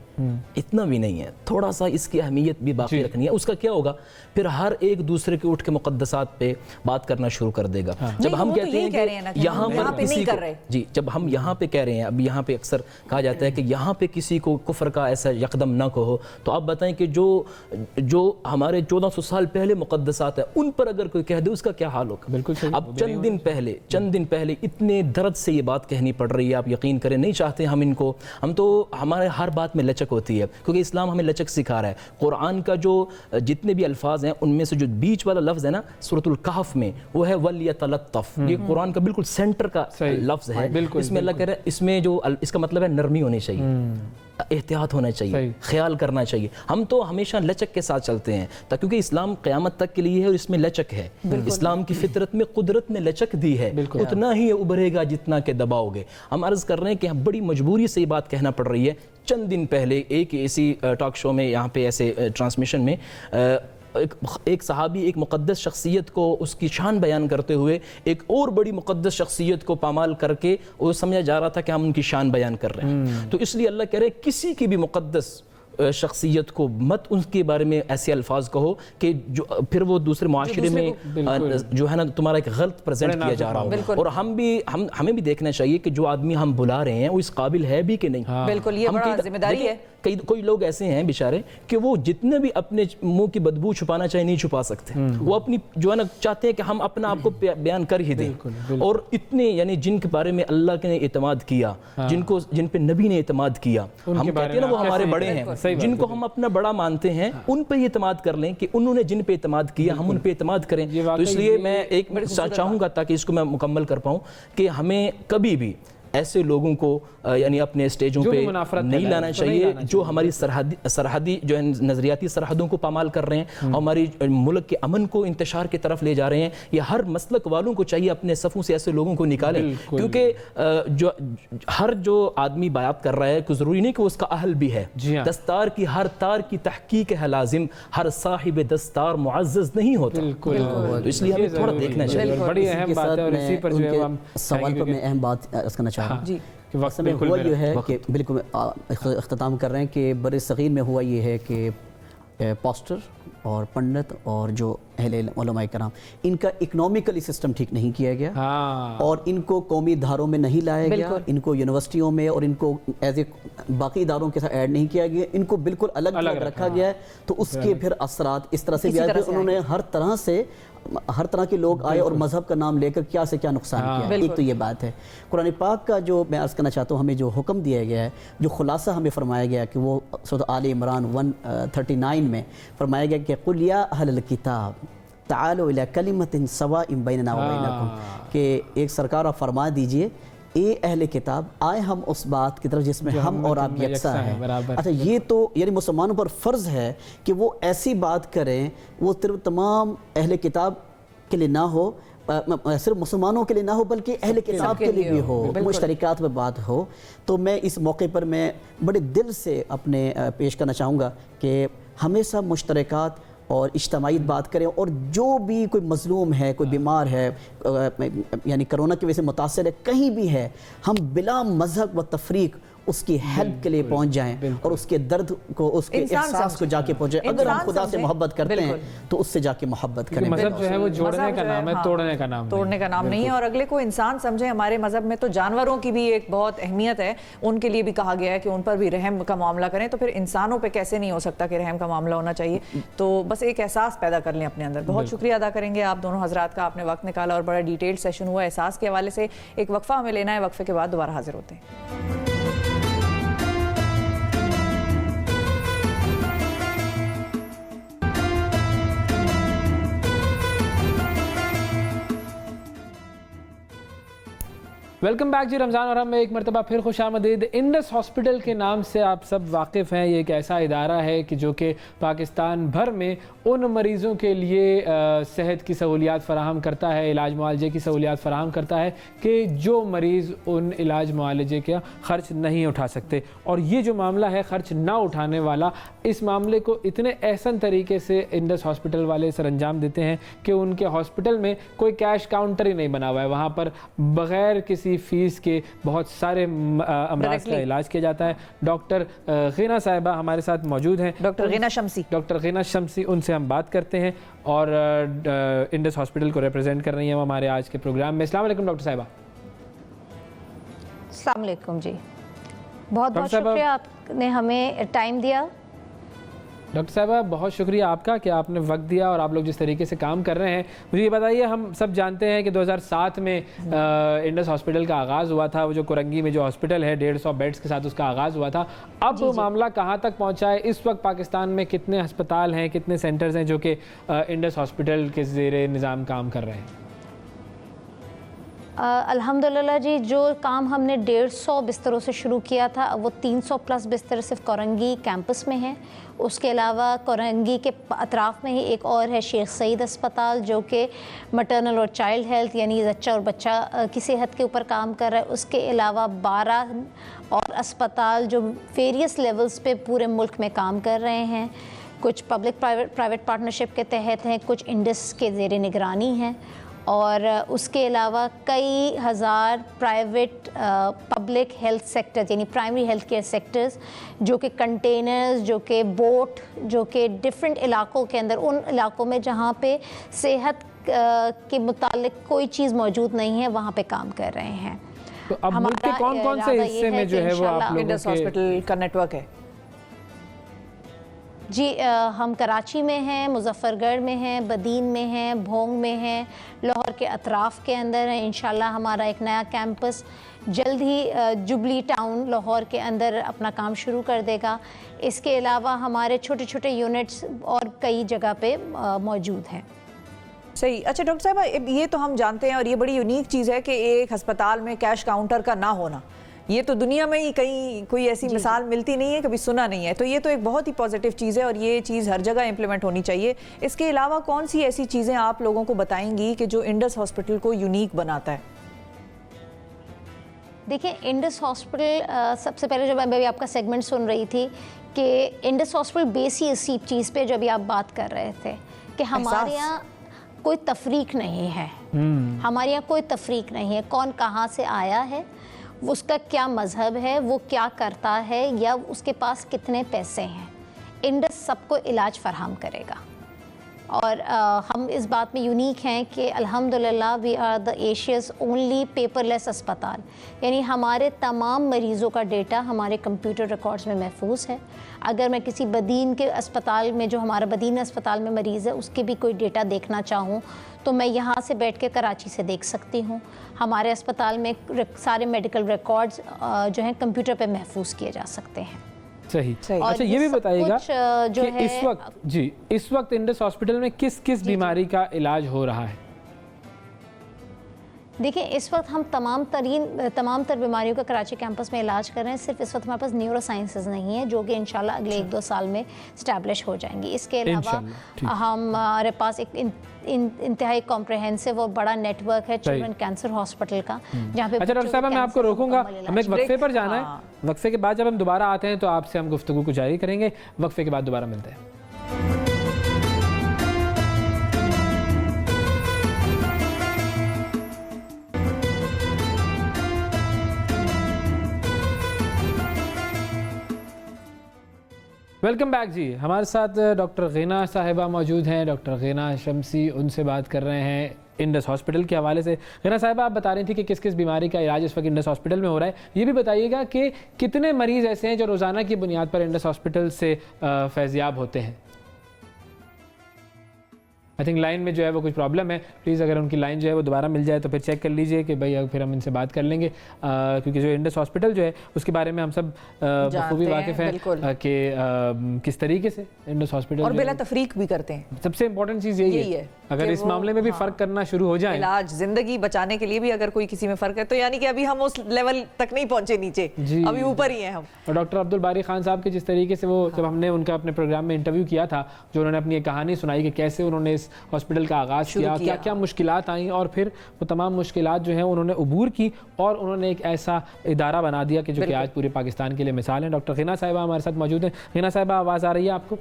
اتنا بھی نہیں ہے. تھوڑا سا اس کی اہمیت بھی باقی رکھنی ہے. اس کا کیا ہوگا, پھر ہر ایک دوسرے کے اٹھ کے مقدسات پہ بات کرنا شروع کر دے گا. جب ہم کہتے ہیں کہ یہاں پر کسی کو, جی جب ہم یہاں پہ کہہ رہے ہیں, اب یہاں پہ اکثر کہا جاتا ہے کہ یہاں پہ کسی کو کفر کا ایسا یکدم نہ کہو, تو آپ بتائیں کہ جو ہمارے 1400 سال پہلے مقدسات ہیں ان پر اگر کوئی کہہ دے اس کا کیا حال ہوگا. بالکل. اب چند دن پہلے اتنے درد سے یہ بات کہنی پڑ رہی ہے, آپ یقین کریں نہیں چاہتے ہم ان کو, ہم تو ہمارے ہر بات میں لچک ہوتی ہے, کیونکہ اسلام ہمیں لچک سکھا رہا ہے. قرآن کا جو جتنے بھی الفاظ ہیں ان میں سے جو بیچ والا لفظ ہے نا سورۃ الکہف میں, وہ ہے وَلْيَتَلَطَّفْ. یہ قرآن کا بالکل سینٹر کا لفظ ہے. اس میں اللہ کہہ رہا ہے, اس میں جو اس کا مطلب ہے نرمی ہونی چاہیے, احتیاط ہونا چاہیے, خیال کرنا چاہیے. ہم تو ہمیشہ لچک کے ساتھ چلتے ہیں, کیونکہ اسلام قیامت تک کے لیے ہے اور اس میں لچک ہے. اسلام کی فطرت میں قدرت نے لچک دی ہے, اتنا ہی ابھرے گا جتنا کہ دباؤ گے. ہم عرض کر رہے ہیں کہ بڑی مجبوری سے یہ بات کہنا پڑ رہی ہے. چند دن پہلے ایک ایسی ٹاک شو میں, یہاں پہ ایسے ٹرانسمیشن میں, ایک صحابی ایک مقدس شخصیت کو اس کی شان بیان کرتے ہوئے ایک اور بڑی مقدس شخصیت کو پامال کر کے وہ سمجھا جا رہا تھا کہ ہم ان کی شان بیان کر رہے ہیں. تو اس لیے اللہ کہہ رہے ہیں کسی کی بھی مقدس شخصیت کو مت ان کے بارے میں ایسے الفاظ کہو کہ جو پھر وہ دوسرے معاشرے میں جو ہے نا تمہارا ایک غلط پریزنٹ کیا جا رہا ہو. اور ہمیں بھی دیکھنا چاہیے کہ جو آدمی ہم بلا رہے ہیں وہ اس قابل ہے بھی کہ نہیں. بالکل, یہ بڑا ذمہ داری ہے. کوئی لوگ ایسے ہیں بیچارے کہ وہ جتنے بھی اپنے منہ کی بدبو چھپانا چاہے نہیں چھپا سکتے. وہ اپنی جو ہے نا چاہتے ہیں کہ ہم اپنا آپ کو بیان کر ہی دیں. اور اتنے یعنی جن کے بارے میں اللہ نے اعتماد کیا, جن پہ نبی نے اعتماد کیا, ہم کہتے ہیں نا وہ ہمارے بڑے ہیں, جن کو ہم اپنا بڑا مانتے ہیں ان پہ اعتماد کر لیں کہ انہوں نے جن پہ اعتماد کیا ہم ان پہ اعتماد کریں. تو اس لیے میں ایک چاہوں گا تاکہ اس کو میں مکمل کر پاؤں کہ ہمیں کبھی بھی ایسے لوگوں کو یعنی اپنے اسٹیجوں پہ نہیں لانا چاہیے جو ہماری سرحدی جو ہے نظریاتی سرحدوں کو پامال کر رہے ہیں, ہماری ملک کے امن کو انتشار کی طرف لے جا رہے ہیں. یہ ہر مسلک والوں کو چاہیے اپنے صفوں سے ایسے لوگوں کو نکالیں, کیونکہ جو آدمی بیعت کر رہا ہے کوئی ضروری نہیں کہ اس کا اہل بھی ہے. دستار کی ہر تار کی تحقیق ہے لازم, ہر صاحب دستار معزز نہیں ہوتا. تو اس لیے ہمیں تھوڑا دیکھنا چاہیے. بڑی اہم بات ہے, اور اسی پر جو ہے سوال پر میں اہم بات کرنا چاہوں گا. جی ہوا یہ ہے کہ بالکل اختتام کر رہے ہیں کہ بر صغیر میں ہوا یہ ہے کہ پاسٹر اور پنڈت اور جو اہل علماء کرام ان کا اکنامیکلی سسٹم ٹھیک نہیں کیا گیا, اور ان کو قومی اداروں میں نہیں لایا گیا, ان کو یونیورسٹیوں میں اور ان کو ایز اے باقی اداروں کے ساتھ ایڈ نہیں کیا گیا, ان کو بالکل الگ رکھا گیا ہے. تو اس کے پھر اثرات اس طرح سے بھی آئے, انہوں نے ہر طرح کے لوگ آئے اور مذہب کا نام لے کر کیا سے کیا نقصان کیا. ایک تو یہ بات ہے. قرآن پاک کا جو میں عرض کرنا چاہتا ہوں, ہمیں جو حکم دیا گیا ہے, جو خلاصہ ہمیں فرمایا گیا کہ وہ سورۃ آل عمران 139 میں فرمایا گیا کہ قُلْ يَا أَهْلَ الْكِتَابِ تَعَالُوا إِلَىٰ كَلِمَةٍ سَوَاءٍ بَيْنَنَا وَبَيْنَكُمْ, کہ ایک سرکار آپ فرما دیجئے اے اہل کتاب آئے ہم اس بات کی طرف جس میں ہم اور آپ یکساں ہیں. اچھا, یہ تو یعنی مسلمانوں پر فرض ہے کہ وہ ایسی بات کریں, وہ تمام اہل کتاب کے لیے نہ ہو, صرف مسلمانوں کے لیے نہ ہو بلکہ اہل کتاب کے لیے بھی ہو, مشترکات میں بات ہو. تو میں اس موقع پر میں بڑے دل سے اپنے پیش کرنا چاہوں گا کہ ہمیشہ مشترکات اور اجتماعیت بات کریں, اور جو بھی کوئی مظلوم ہے, کوئی بیمار ہے, یعنی کرونا کی وجہ سے متاثر ہے, کہیں بھی ہے, ہم بلا مذہب و تفریق اس کی ہیلپ کے لیے پہنچ جائیں اور اس کے درد کو، اس کے احساس کو جا کے پہنچیں. اگر ہم خدا سے محبت کرتے ہیں تو اس سے جا کے محبت کریں. مذہب جو ہے وہ جوڑنے کا نام ہے، توڑنے کا نام نہیں ہے. اور اگلے کو انسان سمجھیں. ہمارے مذہب میں تو جانوروں کی بھی ایک بہت اہمیت ہے، ان کے لیے بھی کہا گیا ہے کہ ان پر بھی رحم کا معاملہ کریں. تو پھر انسانوں پہ کیسے نہیں ہو سکتا کہ رحم کا معاملہ ہونا چاہیے؟ تو بس ایک احساس پیدا کر لیں اپنے اندر. بہت شکریہ ادا کریں گے آپ دونوں حضرات کا، آپ نے وقت نکالا اور بڑا ڈیٹیلڈ سیشن ہوا احساس کے حوالے سے. ایک وقفہ ہمیں لینا ہے، وقفے کے بعد دوبارہ حاضر ہوتے ہیں. ویلکم بیک جی. رمضان اور ہم میں ایک مرتبہ پھر خوش آمدید. انڈس ہاسپٹل کے نام سے آپ سب واقف ہیں. یہ ایک ایسا ادارہ ہے کہ جو کہ پاکستان بھر میں ان مریضوں کے لیے صحت کی سہولیات فراہم کرتا ہے، علاج معالجے کی سہولیات فراہم کرتا ہے کہ جو مریض ان علاج معالجے کا خرچ نہیں اٹھا سکتے. اور یہ جو معاملہ ہے خرچ نہ اٹھانے والا، اس معاملے کو اتنے احسن طریقے سے انڈس ہاسپٹل والے سر انجام دیتے ہیں کہ ان کے ہاسپٹل میں کوئی کیش کاؤنٹر ہی نہیں بنا ہوا ہے. وہاں پر بغیر کسی فیس کے بہت سارے امراض کا علاج کیا جاتا ہے. ڈاکٹر غینا صاحبہ ہمارے ساتھ موجود ہیں. ڈاکٹر غینا شمسی، ان سے ہم بات کرتے ہیں اور انڈس ہاسپٹل کو ریپرزینٹ کر رہی ہیں وہ ہمارے آج کے پروگرام میں. السلام علیکم ڈاکٹر صاحبہ. السلام علیکم جی. بہت بہت شکریہ آپ نے ہمیں ٹائم دیا. ڈاکٹر صاحبہ بہت شکریہ آپ کا کہ آپ نے وقت دیا اور آپ لوگ جس طریقے سے کام کر رہے ہیں. مجھے یہ بتائیے، ہم سب جانتے ہیں کہ 2007 میں انڈس ہاسپٹل کا آغاز ہوا تھا. وہ جو کرنگی میں جو ہاسپٹل ہے 150 بیڈز کے ساتھ اس کا آغاز ہوا تھا. اب معاملہ کہاں تک پہنچا ہے؟ اس وقت پاکستان میں کتنے ہسپتال ہیں، کتنے سینٹرز ہیں جو کہ انڈس ہاسپٹل کے زیر نظام کام کر رہے ہیں؟ الحمدللہ جی، جو کام ہم نے 150 بستروں سے شروع کیا تھا وہ 300 پلس بستر صرف کرنگی کیمپس میں ہیں. اس کے علاوہ کرنگی کے اطراف میں ہی ایک اور ہے شیخ سعید اسپتال، جو کہ مٹرنل اور چائلڈ ہیلتھ یعنی زچہ اور بچہ کی صحت کے اوپر کام کر رہا ہے. اس کے علاوہ 12 اور اسپتال جو ویریس لیولز پہ پورے ملک میں کام کر رہے ہیں. کچھ پبلک پرائیویٹ پارٹنرشپ کے تحت ہیں، کچھ انڈس کے زیر نگرانی ہیں. اور اس کے علاوہ کئی ہزار پرائیویٹ پبلک ہیلتھ سیکٹرز یعنی پرائمری ہیلتھ کیئر سیکٹرز، جو کہ کنٹینرز، جو کہ بوٹ، جو کہ ڈفرینٹ علاقوں کے اندر، ان علاقوں میں جہاں پہ صحت کے متعلق کوئی چیز موجود نہیں ہے، وہاں پہ کام کر رہے ہیں. تو اب ملک کے کون سے حصے میں جو ہے وہ آپ لوگوں کے انڈس ہاسپٹل کا نیٹ ورک ہے؟ جی، ہم کراچی میں ہیں، مظفر گڑھ میں ہیں، بدین میں ہیں، بھونگ میں ہیں، لاہور کے اطراف کے اندر ہیں. انشاءاللہ ہمارا ایک نیا کیمپس جلد ہی جبلی ٹاؤن لاہور کے اندر اپنا کام شروع کر دے گا. اس کے علاوہ ہمارے چھوٹے چھوٹے یونٹس اور کئی جگہ پہ موجود ہیں. صحیح. اچھا ڈاکٹر صاحب، یہ تو ہم جانتے ہیں اور یہ بڑی یونیک چیز ہے کہ ایک ہسپتال میں کیش کاؤنٹر کا نہ ہونا. یہ تو دنیا میں ہی کہیں کوئی ایسی مثال ملتی نہیں ہے، کبھی سنا نہیں ہے. تو یہ تو ایک بہت ہی پازیٹیو چیز ہے اور یہ چیز ہر جگہ امپلیمنٹ ہونی چاہیے. اس کے علاوہ کون سی ایسی چیزیں آپ لوگوں کو بتائیں گی کہ جو انڈس ہاسپٹل کو یونیک بناتا ہے؟ دیکھیں، انڈس ہاسپٹل سب سے پہلے جب میں بھی آپ کا سیگمنٹ سن رہی تھی کہ انڈس ہاسپٹل بیس ہی اسی چیز پہ جو ابھی آپ بات کر رہے تھے کہ ہمارے یہاں کوئی تفریق نہیں ہے. ہمارے یہاں کوئی تفریق نہیں ہے. کون کہاں سے آیا ہے، اس کا کیا مذہب ہے، وہ کیا کرتا ہے، یا اس کے پاس کتنے پیسے ہیں، انڈس سب کو علاج فراہم کرے گا. اور ہم اس بات میں یونیک ہیں کہ الحمدللہ we are the Asia's only paperless اسپتال. یعنی ہمارے تمام مریضوں کا ڈیٹا ہمارے کمپیوٹر ریکارڈز میں محفوظ ہے. اگر میں کسی بدین کے اسپتال میں، جو ہمارا بدین اسپتال میں مریض ہے، اس کے بھی کوئی ڈیٹا دیکھنا چاہوں تو میں یہاں سے بیٹھ کے کراچی سے دیکھ سکتی ہوں. ہمارے اسپتال میں سارے میڈیکل ریکارڈز جو ہیں کمپیوٹر پہ محفوظ کیے جا سکتے ہیں. صحیح. اچھا یہ بھی بتائیے گا کہ اس وقت انڈس ہاسپٹل میں کس کس بیماری کا علاج ہو رہا ہے؟ دیکھیں، اس وقت ہم تمام تر بیماریوں کا کراچی کیمپس میں علاج کر رہے ہیں. صرف اس وقت ہمارے پاس نیورو سائنسز نہیں ہیں، جو کہ انشاءاللہ اگلے 1-2 سال میں اسٹیبلش ہو جائیں گی. اس کے علاوہ ہمارے پاس ایک انتہائی کمپریہنسو اور بڑا نیٹ ورک ہے چلڈرن کینسر ہاسپٹل کا، جہاں پہ اچھا ڈاکٹر صاحبہ میں آپ کو روکوں گا، ہمیں ایک وقفے پر جانا ہے. وقفے کے بعد جب ہم دوبارہ آتے ہیں تو آپ سے ہم گفتگو کو جاری کریں گے. وقفے کے بعد دوبارہ ملتے ہیں. ویلکم بیک جی. ہمارے ساتھ ڈاکٹر غینا صاحبہ موجود ہیں, ڈاکٹر غینا شمسی, ان سے بات کر رہے ہیں انڈس ہاسپٹل کے حوالے سے. غینا صاحبہ, آپ بتا رہی تھی کہ کس کس بیماری کا علاج اس وقت انڈس ہاسپٹل میں ہو رہا ہے. یہ بھی بتائیے گا کہ کتنے مریض ایسے ہیں جو روزانہ کی بنیاد پر انڈس ہاسپٹل سے فیضیاب ہوتے ہیں؟ آئی تھنک لائن میں جو ہے وہ کچھ پرابلم ہے, پلیز اگر ان کی لائن جو ہے وہ دوبارہ مل جائے تو پھر چیک کر لیجئے کہ بھائی پھر ہم ان سے بات کر لیں گے, کیونکہ جو انڈس ہاسپٹل جو ہے اس کے بارے میں ہم سب بخوبی واقف ہیں کہ کس طریقے سے انڈس ہاسپٹل اور بلا تفریق بھی کرتے ہیں. سب سے امپورٹنٹ چیز یہی ہے, اگر اس معاملے میں بھی فرق کرنا شروع ہو جائے, علاج زندگی بچانے کے لیے بھی اگر کوئی کسی میں فرق ہے تو یعنی کہ ابھی ہم اس لیول تک نہیں پہنچے نیچے, ابھی اوپر ہی ہیں ہم. اور ڈاکٹر عبدالباری خان صاحب کے جس طریقے سے وہ جب ہم نے ان کا اپنے پروگرام میں انٹرویو کیا تھا, جو انہوں نے اپنی ایک کہانی سنائی کہ کیسے انہوں نے اس ہاسپٹل کا آغاز کیا, کیا کیا مشکلات آئیں, اور پھر وہ تمام مشکلات جو ہیں انہوں نے عبور کی اور انہوں نے ایک ایسا ادارہ بنا دیا کہ جو کہ آج پورے پاکستان کے لیے مثال ہے. ڈاکٹر غینا صاحبہ ہمارے ساتھ موجود ہیں. غینا صاحبہ, آواز آ رہی ہے آپ کو؟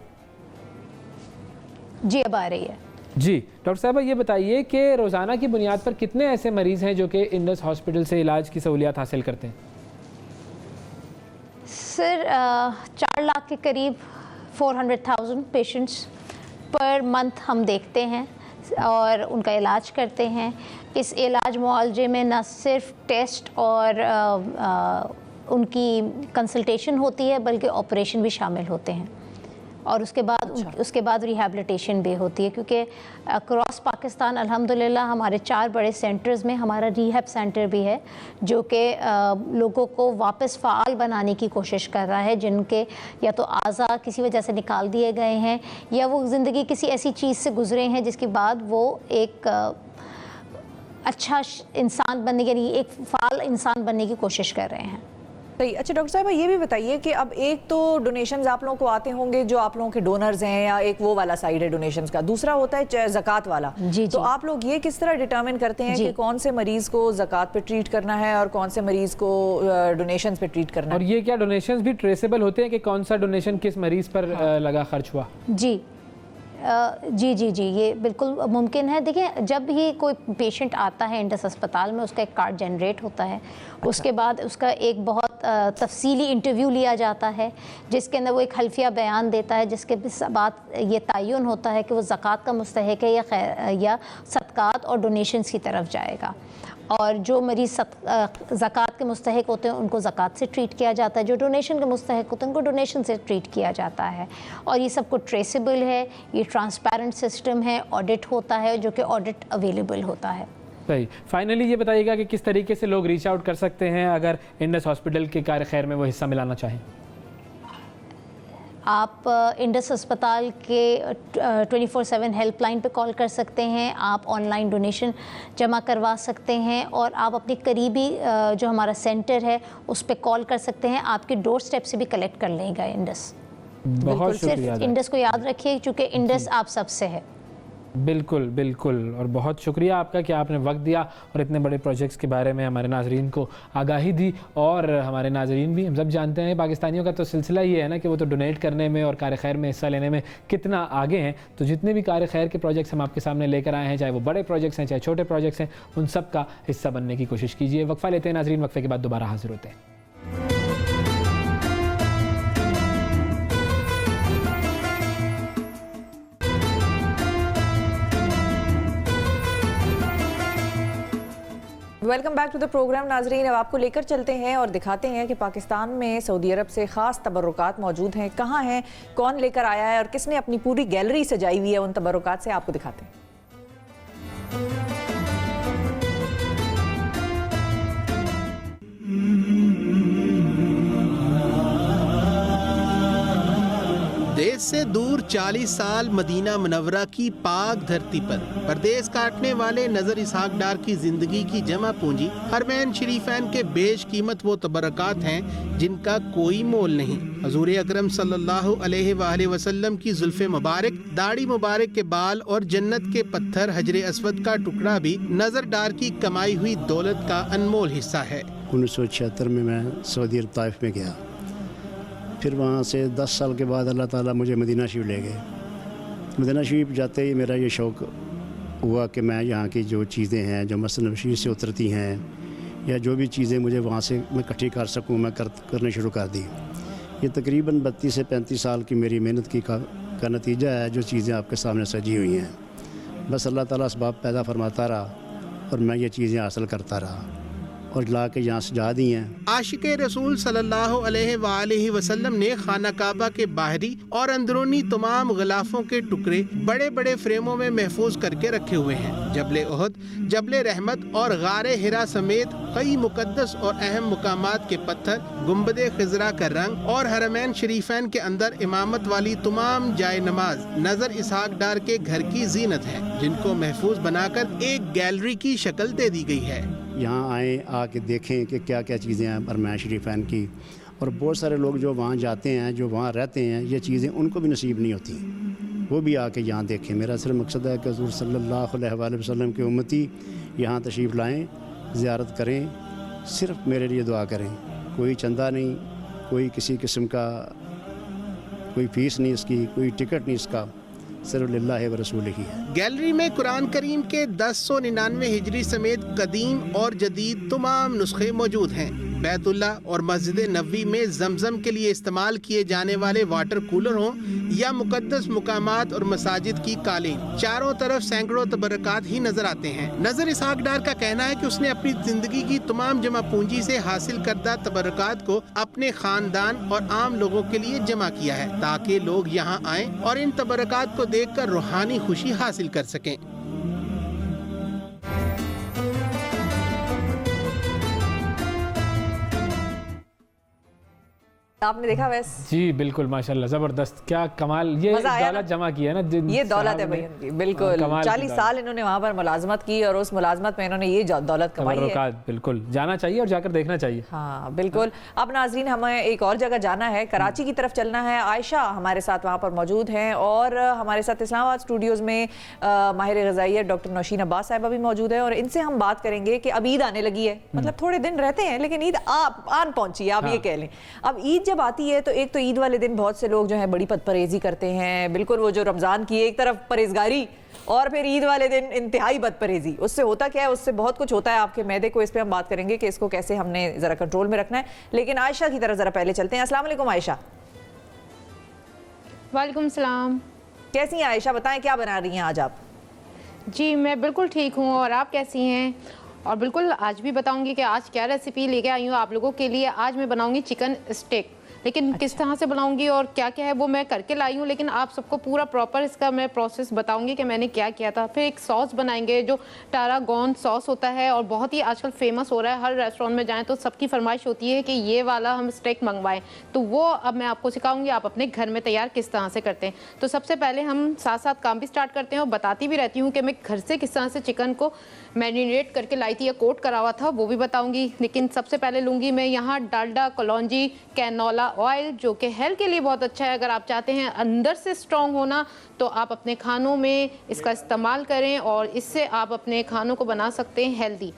جی اب آ رہی ہے. جی ڈاکٹر صاحبہ, یہ بتائیے کہ روزانہ کی بنیاد پر کتنے ایسے مریض ہیں جو کہ انڈس ہاسپٹل سے علاج کی سہولیات حاصل کرتے ہیں؟ سر 4 لاکھ کے قریب 400,000 پیشنٹس پر منتھ ہم دیکھتے ہیں اور ان کا علاج کرتے ہیں. اس علاج معالجے میں نہ صرف ٹیسٹ اور ان کی کنسلٹیشن ہوتی ہے بلکہ آپریشن بھی شامل ہوتے ہیں, اور اس کے بعد ریہیبلیٹیشن بھی ہوتی ہے, کیونکہ اکراس پاکستان الحمدللہ ہمارے 4 بڑے سینٹرز میں ہمارا ریہیب سینٹر بھی ہے جو کہ لوگوں کو واپس فعال بنانے کی کوشش کر رہا ہے, جن کے یا تو اعضاء کسی وجہ سے نکال دیے گئے ہیں یا وہ زندگی کسی ایسی چیز سے گزرے ہیں جس کے بعد وہ ایک اچھا انسان بننے یعنی ایک فعال انسان بننے کی کوشش کر رہے ہیں. اچھا ڈاکٹر صاحبہ, یہ بھی بتائیے کہ اب ایک تو ڈونیشنز آپ لوگوں کو آتے ہوں گے جو آپ لوگوں کے ڈونرز ہیں, یا ایک وہ والا سائیڈ ہے ڈونیشنز کا, دوسرا ہوتا ہے زکوٰۃ والا. تو آپ لوگ یہ کس طرح ڈیٹرمن کرتے ہیں کہ کون سے مریض کو زکوٰۃ پہ ٹریٹ کرنا ہے اور کون سے مریض کو ڈونیشنز پہ ٹریٹ کرنا ہے؟ اور یہ کیا ڈونیشنز بھی ٹریسیبل ہوتے ہیں کہ کون سا ڈونیشن کس مریض پر لگا خرچ ہوا؟ جی یہ بالکل ممکن ہے. دیکھیں, جب ہی کوئی پیشنٹ آتا ہے انڈس اسپتال میں اس کا ایک کارڈ جنریٹ ہوتا ہے, اس کے بعد اس کا ایک بہت تفصیلی انٹرویو لیا جاتا ہے جس کے اندر وہ ایک حلفیہ بیان دیتا ہے, جس کے بعد یہ تعین ہوتا ہے کہ وہ زکوٰۃ کا مستحق ہے یا صدقات اور ڈونیشنز کی طرف جائے گا. اور جو مریض زکوٰۃ کے مستحق ہوتے ہیں ان کو زکوٰۃ سے ٹریٹ کیا جاتا ہے, جو ڈونیشن کے مستحق ہوتے ہیں ان کو ڈونیشن سے ٹریٹ کیا جاتا ہے. اور یہ سب کو ٹریسیبل ہے, یہ ٹرانسپیرنٹ سسٹم ہے, آڈٹ ہوتا ہے جو کہ آڈٹ اویلیبل ہوتا ہے. صحیح. فائنلی یہ بتائیے گا کہ کس طریقے سے لوگ ریچ آؤٹ کر سکتے ہیں اگر انڈس ہاسپٹل کے کار خیر میں وہ حصہ ملانا چاہیں؟ آپ انڈس اسپتال کے 24/7 ہیلپ لائن پہ کال کر سکتے ہیں, آپ آن لائن ڈونیشن جمع کروا سکتے ہیں, اور آپ اپنی قریبی جو ہمارا سینٹر ہے اس پہ کال کر سکتے ہیں. آپ کے ڈور سٹیپ سے بھی کلیکٹ کر لے گا انڈس. بہت شکریہ. صرف انڈس کو یاد رکھیے کیونکہ انڈس آپ سب سے ہے. بالکل, اور بہت شکریہ آپ کا کہ آپ نے وقت دیا اور اتنے بڑے پروجیکٹس کے بارے میں ہمارے ناظرین کو آگاہی دی. اور ہمارے ناظرین بھی, ہم سب جانتے ہیں پاکستانیوں کا تو سلسلہ یہ ہے نا کہ وہ تو ڈونیٹ کرنے میں اور کار خیر میں حصہ لینے میں کتنا آگے ہیں. تو جتنے بھی کار خیر کے پروجیکٹس ہم آپ کے سامنے لے کر آئے ہیں, چاہے وہ بڑے پروجیکٹس ہیں چاہے چھوٹے پروجیکٹس ہیں, ان سب کا حصہ بننے کی کوشش کیجیے. وقفہ لیتے ہیں ناظرین, وقفے کے بعد دوبارہ حاضر ہوتے ہیں. Welcome back to the program. ناظرین, اب آپ کو لے کر چلتے ہیں اور دکھاتے ہیں کہ پاکستان میں سعودی عرب سے خاص تبرکات موجود ہیں. کہاں ہیں, کون لے کر آیا ہے, اور کس نے اپنی پوری گیلری سجائی ہوئی ہے ان تبرکات سے, آپ کو دکھاتے ہیں. دیس سے دور 40 سال مدینہ منورہ کی پاک دھرتی پر پردیس کاٹنے والے نظر اسحاق ڈار کی زندگی کی جمع پونجی حرمین شریفین کے بیش قیمت وہ تبرکات ہیں جن کا کوئی مول نہیں. حضور اکرم صلی اللہ علیہ وآلہ وسلم کی زلف مبارک, داڑھی مبارک کے بال اور جنت کے پتھر حجر اسود کا ٹکڑا بھی نظر ڈار کی کمائی ہوئی دولت کا انمول حصہ ہے. 1976 میں سعودی عرب طائف میں گیا, پھر وہاں سے 10 سال کے بعد اللہ تعالیٰ مجھے مدینہ شریف لے گئے. مدینہ شریف جاتے ہی میرا یہ شوق ہوا کہ میں یہاں کی جو چیزیں ہیں جو مسجد شریف سے اترتی ہیں یا جو بھی چیزیں مجھے وہاں سے میں اکٹھی کر سکوں, میں کرنے شروع کر دی. یہ تقریباً 32 سے 35 سال کی میری محنت کا نتیجہ ہے جو چیزیں آپ کے سامنے سجی ہوئی ہیں. بس اللہ تعالیٰ اسباب پیدا فرماتا رہا اور میں یہ چیزیں حاصل کرتا رہا اور لا کے یہاں سجا دی ہیں. عاشق رسول صلی اللہ علیہ وآلہ وسلم نے خانہ کعبہ کے باہری اور اندرونی تمام غلافوں کے ٹکڑے بڑے بڑے فریموں میں محفوظ کر کے رکھے ہوئے ہیں. جبل احد، جبل رحمت اور غار حرا سمیت کئی مقدس اور اہم مقامات کے پتھر، گنبد خضرا کا رنگ اور حرمین شریفین کے اندر امامت والی تمام جائے نماز نظر اسحاق ڈار کے گھر کی زینت ہے، جن کو محفوظ بنا کر ایک گیلری کی شکل دے دی گئی ہے. یہاں آئیں، آ کے دیکھیں کہ کیا کیا چیزیں ہیں حرمین شریفین کی. اور بہت سارے لوگ جو وہاں جاتے ہیں، جو وہاں رہتے ہیں، یہ چیزیں ان کو بھی نصیب نہیں ہوتی، وہ بھی آ کے یہاں دیکھیں. میرا صرف مقصد ہے کہ حضور صلی اللہ علیہ وآلہ وسلم کے امتی یہاں تشریف لائیں، زیارت کریں، صرف میرے لیے دعا کریں. کوئی چندہ نہیں، کوئی کسی قسم کا کوئی فیس نہیں اس کی، کوئی ٹکٹ نہیں اس کا، صرف للہ و رسول ہی ہے. گیلری میں قرآن کریم کے 1099 ہجری سمیت قدیم اور جدید تمام نسخے موجود ہیں. بیت اللہ اور مسجد نبوی میں زمزم کے لیے استعمال کیے جانے والے واٹر کولر ہوں یا مقدس مقامات اور مساجد کی قالین، چاروں طرف سینکڑوں تبرکات ہی نظر آتے ہیں. نظر اسحاق ڈار کا کہنا ہے کہ اس نے اپنی زندگی کی تمام جمع پونجی سے حاصل کردہ تبرکات کو اپنے خاندان اور عام لوگوں کے لیے جمع کیا ہے تاکہ لوگ یہاں آئیں اور ان تبرکات کو دیکھ کر روحانی خوشی حاصل کر سکیں. آپ نے دیکھا ویس؟ جی بالکل، ماشاءاللہ زبردست، کیا کمال. یہ دولت جمع کی ہے نا، یہ دولت ہے بھائی ان کی. بالکل 40 سال انہوں نے وہاں پر ملازمت کی اور اس ملازمت میں انہوں نے یہ دولت کمائی ہے. بالکل جانا چاہیے اور جا کر دیکھنا چاہیے. ہاں بالکل. اب ناظرین ہمیں ایک اور جگہ جانا ہے، کراچی کی طرف چلنا ہے. عائشہ ہمارے ساتھ وہاں پر موجود ہیں اور ہمارے ساتھ اسلام آباد اسٹوڈیوز میں ماہر غذائیت ڈاکٹر نوشین عباس صاحبہ بھی موجود ہے اور ان سے ہم بات کریں گے کہ اب عید آنے لگی ہے. مطلب تھوڑے دن رہتے ہیں لیکن عید آن پہنچی ہے، آپ یہ کہہ لیں. اب عید جب آتی ہے تو ایک تو عید والے دن بہت سے لوگ جو ہیں بڑی بد پرہیزی کرتے ہیں. بالکل وہ جو رمضان کی ایک طرف پرہیزگاری اور پھر عید والے دن انتہائی بد پرہیزی. اس سے ہوتا کیا ہے؟ اس سے بہت کچھ ہوتا ہے آپ کے معدے کو. اس پہ ہم بات کریں گے کہ اس کو کیسے ہم نے ذرا کنٹرول میں رکھنا ہے. لیکن عائشہ کی طرف ذرا پہلے چلتے ہیں. السلام علیکم عائشہ. وعلیکم السلام. کیسی ہیں عائشہ؟ بتائیں کیا بنا رہی ہیں آج آپ؟ جی میں بالکل ٹھیک ہوں، اور آپ کیسی ہیں؟ اور بالکل آج بھی بتاؤں گی کہ آج کیا ریسیپی لے کے آئی ہوں آپ لوگوں کے لیے. آج میں بناؤں گی چکن اسٹیک، لیکن کس طرح سے بناؤں گی اور کیا کیا ہے وہ میں کر کے لائی ہوں، لیکن آپ سب کو پورا پراپر اس کا میں پروسیس بتاؤں گی کہ میں نے کیا کیا تھا. پھر ایک سوس بنائیں گے جو ٹاراگون سوس ہوتا ہے اور بہت ہی آج کل فیمس ہو رہا ہے. ہر ریسٹورینٹ میں جائیں تو سب کی فرمائش ہوتی ہے کہ یہ والا ہم اسٹیک منگوائیں، تو وہ اب میں آپ کو سکھاؤں گی آپ اپنے گھر میں تیار کس طرح سے کرتے ہیں. تو سب سے پہلے ہم ساتھ ساتھ کام بھی سٹارٹ کرتے ہیں اور بتاتی بھی رہتی ہوں کہ میں گھر سے کس طرح سے چکن کو میرینیٹ کر کے لائی تھی یا کوٹ کرا ہوا تھا، وہ بھی بتاؤں گی. لیکن سب سے پہلے لوں گی میں یہاں ڈالڈا کلونجی کینولا آئل، جو کہ ہیلتھ کے لیے بہت اچھا ہے. اگر آپ چاہتے ہیں اندر سے اسٹرانگ ہونا تو آپ اپنے کھانوں میں اس کا استعمال کریں اور اس سے آپ اپنے کھانوں کو بنا سکتے ہیں ہیلدی.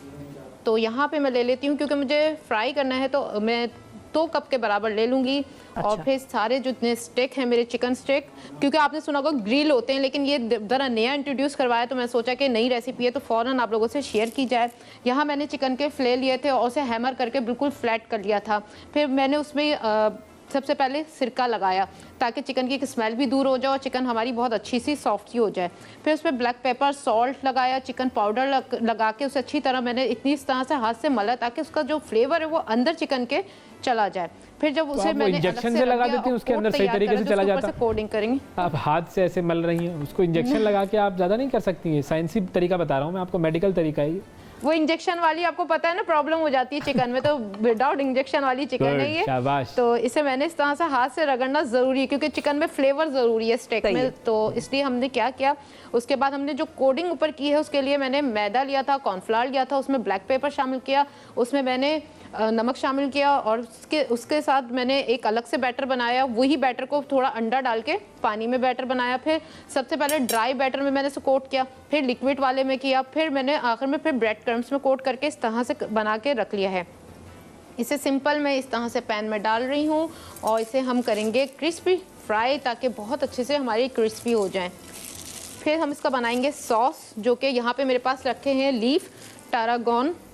تو یہاں پہ میں لے لیتی ہوں کیونکہ مجھے فرائی کرنا ہے تو میں 2 کپ کے برابر لے لوں گی. اور پھر سارے جو اتنے اسٹیک ہیں میرے چکن اسٹیک، کیونکہ آپ نے سنا ہوگا گریل ہوتے ہیں لیکن یہ ذرا نیا انٹروڈیوس کروایا تو میں سوچا کہ نئی ریسیپی ہے تو فوراً آپ لوگوں سے شیئر کی جائے. یہاں میں نے چکن کے فلے لیے تھے اور اسے ہیمر کر کے بالکل فلیٹ کر لیا تھا. پھر میں نے اس میں سب سے پہلے سرکہ لگایا تاکہ چکن کی ایک اسمیل بھی دور ہو جائے اور چکن ہماری بہت اچھی سی سافٹ سی ہو جائے. پھر اس میں بلیک پیپر، سالٹ لگایا، چکن پاؤڈر لگا کے اسے اچھی طرح میں نے اتنی اس طرح سے ہاتھ سے ملا تاکہ اس کا جو فلیور ہے وہ اندر چکن کے چلا جائے. پھر جب اسے میں نے انجیکشن سے لگا دیتی ہیں اس کے اندر صحیح طریقے سے چلا جاتا ہے. کوڈنگ کریں گے آپ ہاتھ سے ایسے مل رہی ہیں اس کو، انجیکشن لگا کے آپ زیادہ نہیں کر سکتی ہیں. سائنسی طریقہ بتا رہا ہوں میں آپ کو، میڈیکل طریقہ ہے یہ. وہ انجیکشن والی آپ کو پتہ ہے نا پرابلم ہو جاتی ہے چکن میں، تو وداؤٹ انجیکشن والی چکن نہیں ہے. تو اسے میں نے اس طرح سے ہاتھ سے رگڑنا ضروری ہے کیونکہ چکن میں فلیور ضروری ہے اسٹیک میں. تو اس لیے ہم نے کیا کیا، اس کے بعد ہم نے جو کوڈنگ اوپر کی ہے اس کے لیے میں نے میدا لیا تھا، کارن فلاور لیا تھا، اس میں بلیک پیپر شامل کیا، اس میں نے نمک شامل کیا اور اس کے ساتھ میں نے ایک الگ سے بیٹر بنایا. وہی بیٹر کو تھوڑا انڈا ڈال کے پانی میں بیٹر بنایا. پھر سب سے پہلے ڈرائی بیٹر میں نے اسے کوٹ کیا، پھر لکوڈ والے میں کیا، پھر میں نے آخر میں پھر بریڈ کرمس میں کوٹ کر کے اس طرح سے بنا کے رکھ لیا ہے. اسے سمپل میں اس طرح سے پین میں ڈال رہی ہوں اور اسے ہم کریں گے کرسپی فرائی تاکہ بہت اچھے سے ہماری کرسپی ہو جائیں. پھر ہم اس کا بنائیں گے سوس، جو کہ یہاں پہ میرے پاس رکھے ہیں لیف ٹاراگون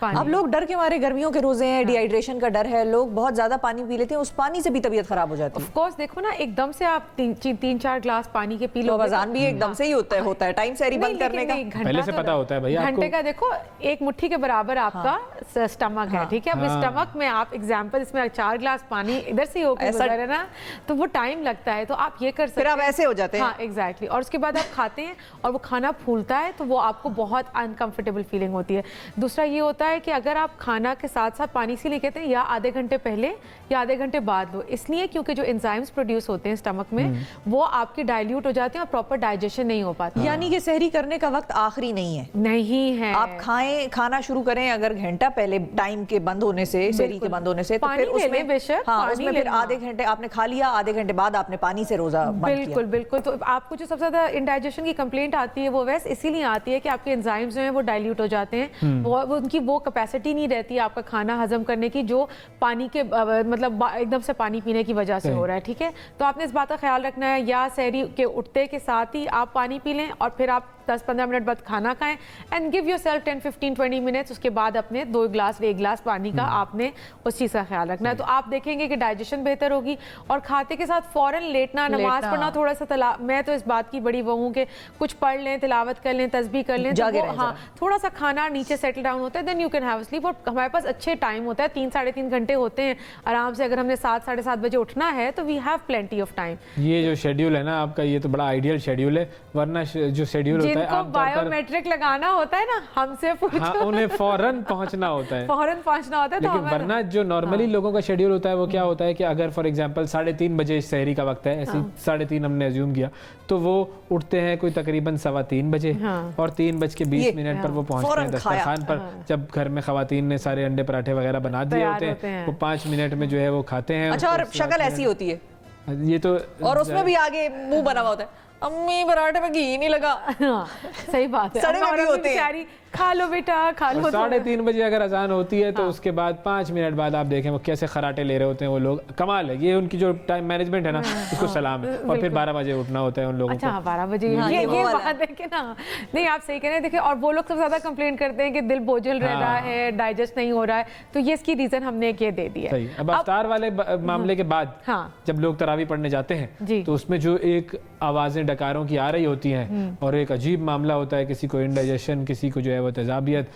اب لوگ ڈر کے مارے گرمیوں کے روزے ہیں, ڈی ہائیڈریشن کا ڈر ہے, لوگ بہت زیادہ پانی پی لیتے ہیں, اس پانی سے بھی طبیعت خراب ہو جاتی ہے. آف کورس دیکھو نا, ایک دم سے آپ 3-4 گلاس پانی کے پی لو, اذان بھی ایک دم سے ہی ہوتا ہے ٹائم سحری بند کرنے کا, پہلے سے پتا ہوتا ہے بھائی آپ کو. گھنٹے کا دیکھو ایک مٹھی کے برابر آپ کا اسٹمک ہے, ٹھیک ہے. اب اسٹمک میں آپ ایگزامپل اس میں 4 گلاس پانی ادھر سے ہو کے گزر ہے نا, تو وہ ٹائم لگتا ہے. تو آپ یہ کر سکتے ہیں, پھر آپ ایسے ہو جاتے ہیں. ہاں ایگزیکٹلی. اور اس کے بعد آپ کھاتے ہیں اور وہ کھانا پھولتا ہے تو وہ آپ کو بہت انکمفرٹیبل فیلنگ ہوتی ہے. دوسرا یہ ہوتا ہے کہ اگر آپ کھانا کے ساتھ ساتھ پانی سے لے کہتے ہیں یا آدھے گھنٹے پہلے یا آدھے گھنٹے بعد لو, اس لیے کیونکہ جو انزائمز پروڈیوس ہوتے ہیں اسٹمک میں وہ آپ کے ڈائلیوٹ ہو جاتے ہیں اور پراپر ڈائجیشن نہیں ہو پاتا. یعنی کہ سحری کرنے کا وقت آخری نہیں ہے, نہیں ہے. آپ کھانا شروع کریں اگر گھنٹہ پہلے ٹائم کے بند ہونے سے, سحری کے بند ہونے سے, تو پھر اس میں پھر آدھے گھنٹے آپ نے کھا لیا, آدھے گھنٹے بعد آپ نے پانی سے روزہ بند کیا. بالکل بالکل. تو آپ کو جو سب سے زیادہ انڈائجیشن کی کمپلینٹ آتی ہے وہ ویسے اسی لیے آتی ہے کہ آپ کے انزائمز جو ہیں وہ ڈائلیوٹ ہو جاتے ہیں, ان کی وہ کیپیسٹی نہیں رہتی آپ کا کھانا ہضم کرنے کی جو پانی کے مطلب ایک دم سے پانی پینے کی وجہ سے ہو رہا ہے, ٹھیک ہے. تو آپ نے اس بات کا خیال رکھنا ہے, یا سحری کے اٹھتے کے ساتھ ہی آپ پانی پی لیں اور پھر آپ 10-15 منٹ بعد کھانا کھائیں, and give yourself 10-15-20 minutes, اس کے بعد اپنے 2 گلاس 1 گلاس پانی کا آپ نے اس چیز کا خیال رکھنا ہے. تو آپ دیکھیں گے کہ ڈائجیشن بہتر ہوگی. اور کھاتے کے ساتھ فوراً لیٹنا, نماز پڑھنا تھوڑا سا میں تو اس بات کی بڑی وہ ہوں کہ کچھ پڑھ لیں, تلاوت کر لیں, تسبیح کر لیں, ہاں تھوڑا سا کھانا نیچے سیٹل ڈاؤن ہوتا ہے, then you can have sleep. اور ہمارے پاس اچھے ٹائم ہوتا ہے, 3-3.5 گھنٹے ہوتے ہیں آرام سے. اگر ہم نے 7-7:30 بجے اٹھنا ہے تو we have plenty of time. یہ جو شیڈیول ہے نا آپ کا, یہ تو بڑا آئیڈیل شیڈیول ہے, ورنہ جو شیڈیول ہوتا ہے جن کو میٹرک لگانا ہوتا ہے نا, ہم سے پوچھو, انہیں فوراً پہنچنا ہوتا ہے, فوراً پہنچنا ہوتا ہے. لیکن ورنہ جو نارملی لوگوں کا شیڈیول ہوتا ہے وہ کیا ہوتا ہے کہ اگر فار ایگزامپل 3:30 بجے سحری کا وقت ہے, ایسے 3:30 ہم نے ازیوم کیا, تو وہ اٹھتے ہیں کوئی تقریباً 3:15 بجے, اور 3:20 پر وہ پہنچتے ہیں دسترخوان پر. جب گھر میں خواتین نے سارے انڈے پراٹھے وغیرہ بنا دیے ہوتے ہیں, وہ 5 منٹ میں جو ہے وہ کھاتے ہیں. اچھا, اور شکل ایسی ہوتی ہے یہ تو, اور اس میں بھی آگے منہ بنا ہوا ہوتا ہے, امی پراٹھے میں گھی نہیں لگا. صحیح بات ہے, سڑے ہوئے بھی ہوتے ہیں. کھا لو بیٹا, کھا لو. 3:30 بجے اگر اذان ہوتی ہے تو اس کے بعد 5 منٹ بعد آپ دیکھیں وہ کیسے خراٹے لے رہے ہوتے ہیں وہ لوگ. کمال ہے, یہ ان کی جو ٹائم مینجمنٹ ہے نا, اس کو سلام ہے. اور پھر 12 بجے اٹھنا ہوتا ہے ان لوگوں کو. اچھا 12 بجے, یہ بات ہے کہ نا, نہیں آپ صحیح کہہ رہے ہیں. دیکھیں, اور وہ لوگ سب سے زیادہ کمپلین کرتے ہیں کہ دل بوجھل رہ رہا ہے, ڈائجسٹ نہیں ہو رہا ہے, تو یہ اس کی ریزن ہم نے یہ دے دی ہے. اب افطار والے معاملے کے بعد جب لوگ تراویح پڑھنے جاتے ہیں تو اس میں جو ایک آوازیں ڈکاروں کی آ رہی ہوتی ہیں, اور ایک عجیب معاملہ ہوتا ہے, کسی کو انڈائجیشن, کسی کو جو ہے وہ تیزابیت,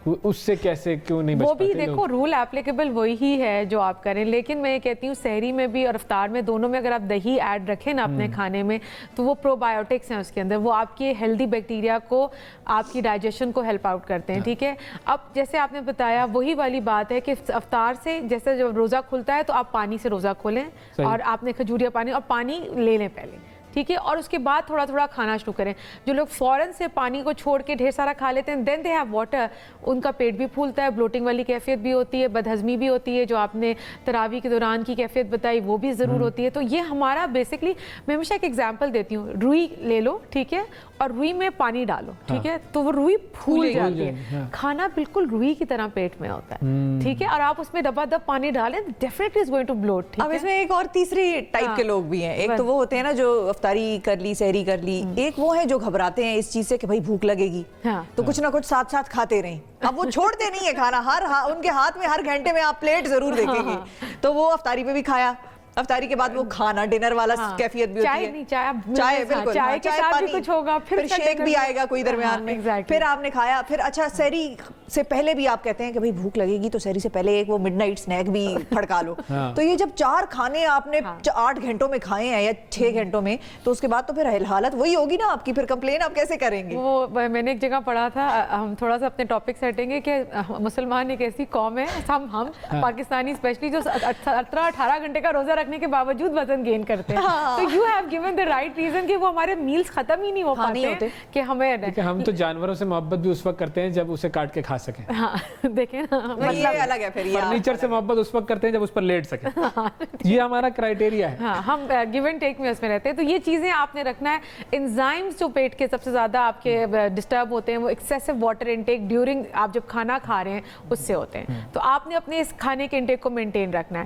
اس سے کیسے کیوں نہیں بچ پاتے؟ وہ بھی دیکھو رول ایپلیکیبل وہی ہے جو آپ کریں, لیکن میں یہ کہتی ہوں سحری میں بھی اور افطار میں دونوں میں اگر آپ دہی ایڈ رکھیں نا اپنے کھانے میں, تو وہ پرو بایوٹکس ہیں اس کے اندر, وہ آپ کے ہیلدی بیکٹیریا کو, آپ کی ڈائجیشن کو ہیلپ آؤٹ کرتے ہیں, ٹھیک ہے. اب جیسے آپ نے بتایا وہی والی بات ہے کہ افطار سے جیسے جب روزہ کھلتا ہے تو آپ پانی سے روزہ کھولیں, اور آپ نے کھجوریا پانی اور پانی لے لیں پہلے, ٹھیک ہے, اور اس کے بعد تھوڑا تھوڑا کھانا شروع کریں. جو لوگ فوراً سے پانی کو چھوڑ کے ڈھیر سارا کھا لیتے ہیں, دین دے ہیو واٹر, ان کا پیٹ بھی پھولتا ہے, بلوٹنگ والی کیفیت بھی ہوتی ہے, بدہضمی بھی ہوتی ہے, جو آپ نے تراویح کے دوران کی کیفیت بتائی وہ بھی ضرور ہوتی ہے. تو یہ ہمارا بیسکلی, میں ہمیشہ ایک ایگزامپل دیتی ہوں, روئی لے لو, ٹھیک ہے, اور روئی میں پانی ڈالو, ٹھیک ہے, تو وہ روئی پھول جاتی ہے. کھانا بالکل روئی کی طرح پیٹ میں ہوتا ہے, ٹھیک ہے, اور آپ اس میں دبا دب پانی ڈالیں, definitely is going to bloat. اب اس میں ایک اور تیسری ٹائپ کے لوگ بھی ہیں. ایک تو وہ ہوتے ہیں نا جو افطاری کر لی, سحری کر لی, ایک وہ ہے جو گھبراتے ہیں اس چیز سے کہ بھائی بھوک لگے گی تو کچھ نہ کچھ ساتھ ساتھ کھاتے رہیں. اب وہ چھوڑتے نہیں ہے کھانا, ان کے ہاتھ میں ہر گھنٹے میں آپ پلیٹ ضرور دیکھیں گے. تو وہ افطاری پہ بھی کھایا, افطاری کے بعد وہ کھانا ڈنر والا کیفیت بھی ہوتی ہے, چائے بالکل, چائے کے ساتھ بھی کچھ ہوگا, پھر شیک بھی آئے گا کوئی درمیان میں, پھر آپ نے کھایا. پھر اچھا سحری سے پہلے بھی آپ کہتے ہیں کہ بھائی بھوک لگے گی تو سحری سے پہلے ایک وہ مڈ نائٹ سنیک بھی پھڑکا لو. تو یہ جب 4 کھانے آپ نے 8 گھنٹوں میں کھائے ہیں یا 6 گھنٹوں میں, تو اس کے بعد تو پھر حالت وہی ہوگی نا آپ کی, پھر کمپلین آپ کیسے کریں گے؟ وہ میں نے ایک جگہ پڑھا تھا, ہم تھوڑا سا اپنے ٹاپک سے ہٹیں گے کہ مسلمان ایک ایسی قوم ہے, ہم پاکستانی اسپیشلی, جو 17-18 گھنٹے کا روزہ رکھنے کے باوجود وزن گین کرتے ہیں. تو you have given the right reason کہ وہ ہمارے میلز ختم ہی نہیں ہو پاتے کہ ہمیں, ہم تو جانوروں سے محبت بھی اس وقت کرتے ہیں جب اسے کاٹ کے کھا سکیں. دیکھیں نا, یہ الگ ہے. پھر فرنیچر سے محبت اس وقت کرتے ہیں جب اس پر لیٹ سکیں. یہ ہمارا کرائیٹیریا ہے. ہم گیو اینڈ ٹیک میں اس میں رہتے ہیں. تو یہ چیزیں آپ نے رکھنا ہے. انزائمز جو پیٹ کے سب سے زیادہ آپ کے ڈسٹرب ہوتے ہیں وہ ایکسیسو واٹر انٹیک ڈیورنگ آپ جب کھانا کھا رہے ہیں اس سے ہوتے ہیں. تو آپ نے اپنے اس کھانے کے انٹیک کو مینٹین رکھنا ہے.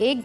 1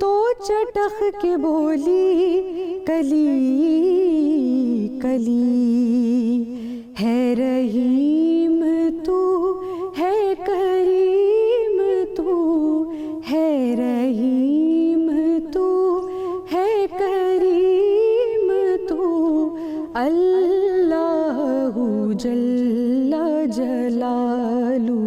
تو چٹخ کے بولی کلی کلی ہے رحیم تو ہے کریم تو ہے رحیم تو ہے کریم تو اللہ جل جلالہ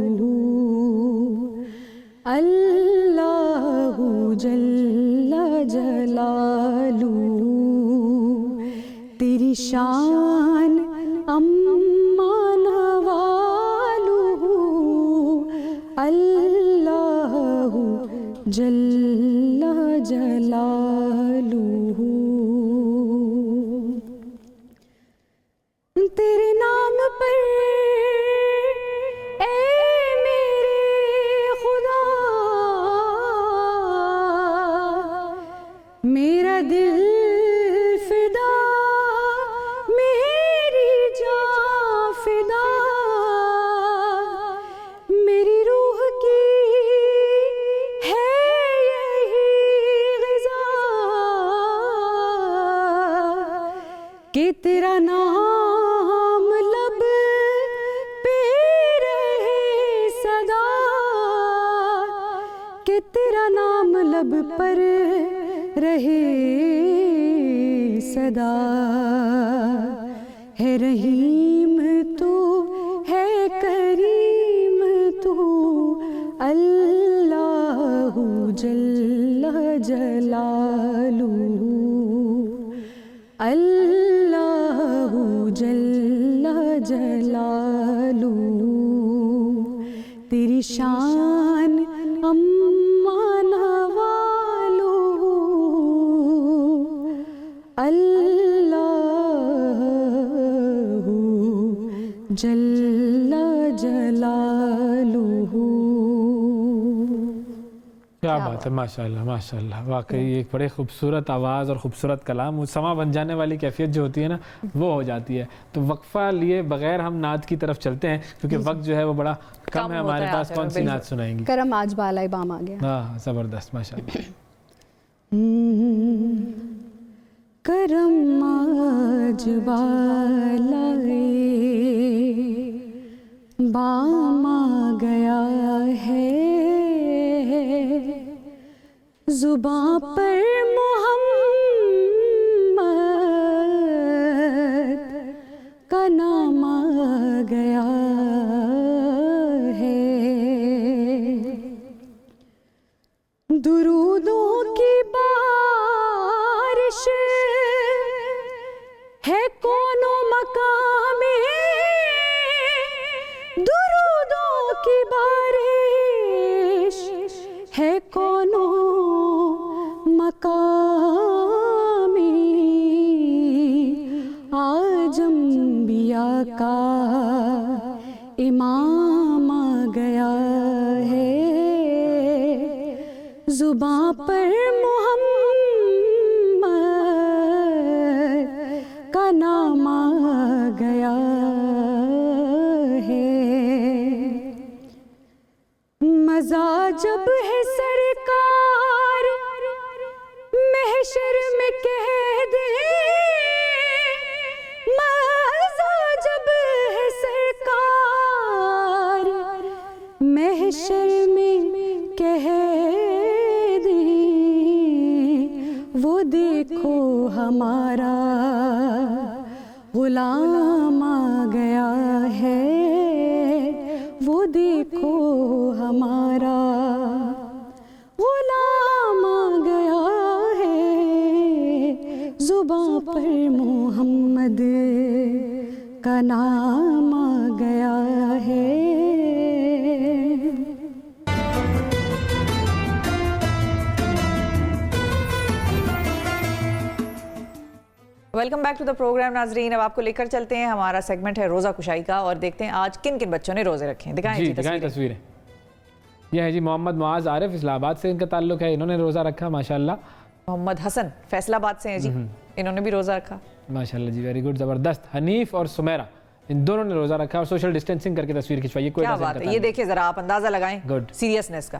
اللہ جل جلالہ تیری شان امان والو اللہ جل جلالہ تیرے نام پر اے میرے خدا میرا دل فدا میری جان فدا میری روح کی ہے یہی غذا کہ تیرا نام لب پہ رہے صدا کہ تیرا نام لب پر رہے صدا ہے رحیم تو ہے کریم تو اللہ جل جلالہ اللہ جل جلالہ تیری شان امان والو اللہ جل جلالہ. کیا بات ہے، ماشاءاللہ ماشاءاللہ، واقعی ایک بڑے خوبصورت آواز اور خوبصورت کلام، وہ سما بن جانے والی کیفیت جو ہوتی ہے نا وہ ہو جاتی ہے. تو وقفہ لیے بغیر ہم نعت کی طرف چلتے ہیں کیونکہ وقت جو ہے وہ بڑا کم ہے ہمارے پاس. کون سی نعت سنائیں گی؟ کرم آج بالائے بام آ گیا. ہاں زبردست ماشاءاللہ. کرم آج بالائے بام آ گیا ہے، زباں پر محمد کا نام آ گیا ہے. درودوں کی بارش ہے کون و مقام میں، درودوں کی بارش ہے کون و مقام میں، آج انبیاء کا امام آ گیا ہے، زباں پر محمد کا نام آ گیا ہے. مزہ جب ہے سرکار محشر میں کہہ دے، مزہ جب ہے سرکار محشر میں کہہ دے، وہ دیکھو ہمارا غلام آ گیا ہے، وہ دیکھو ہمارا غلام آ گیا ہے، زباں پر محمد کا نام آ گیا ہے. Welcome back to the program ناظرین. اب آپ کو لے کر چلتے ہیں، ہمارا سیگمنٹ ہے روزہ کشائی کا، اور دیکھتے ہیں آج کن کن بچوں نے روزے رکھے ہیں. دکھائیں جی تصویریں. یہ ہے جی محمد معاذ عارف، اسلام آباد سے ان کا تعلق ہے، انہوں نے روزہ رکھا ماشاءاللہ. محمد حسن فیصل آباد سے ہیں جی، انہوں نے بھی روزہ رکھا ماشاءاللہ جی، ویری گڈ، زبردست. حنیف اور سمیرہ ان دونوں نے روزہ رکھا اور سوشل ڈسٹینسنگ کر کے تصویر کھنچوائی. کیا بات ہے، یہ دیکھیں ذرا آپ اندازہ لگائیں سیریسنس کا.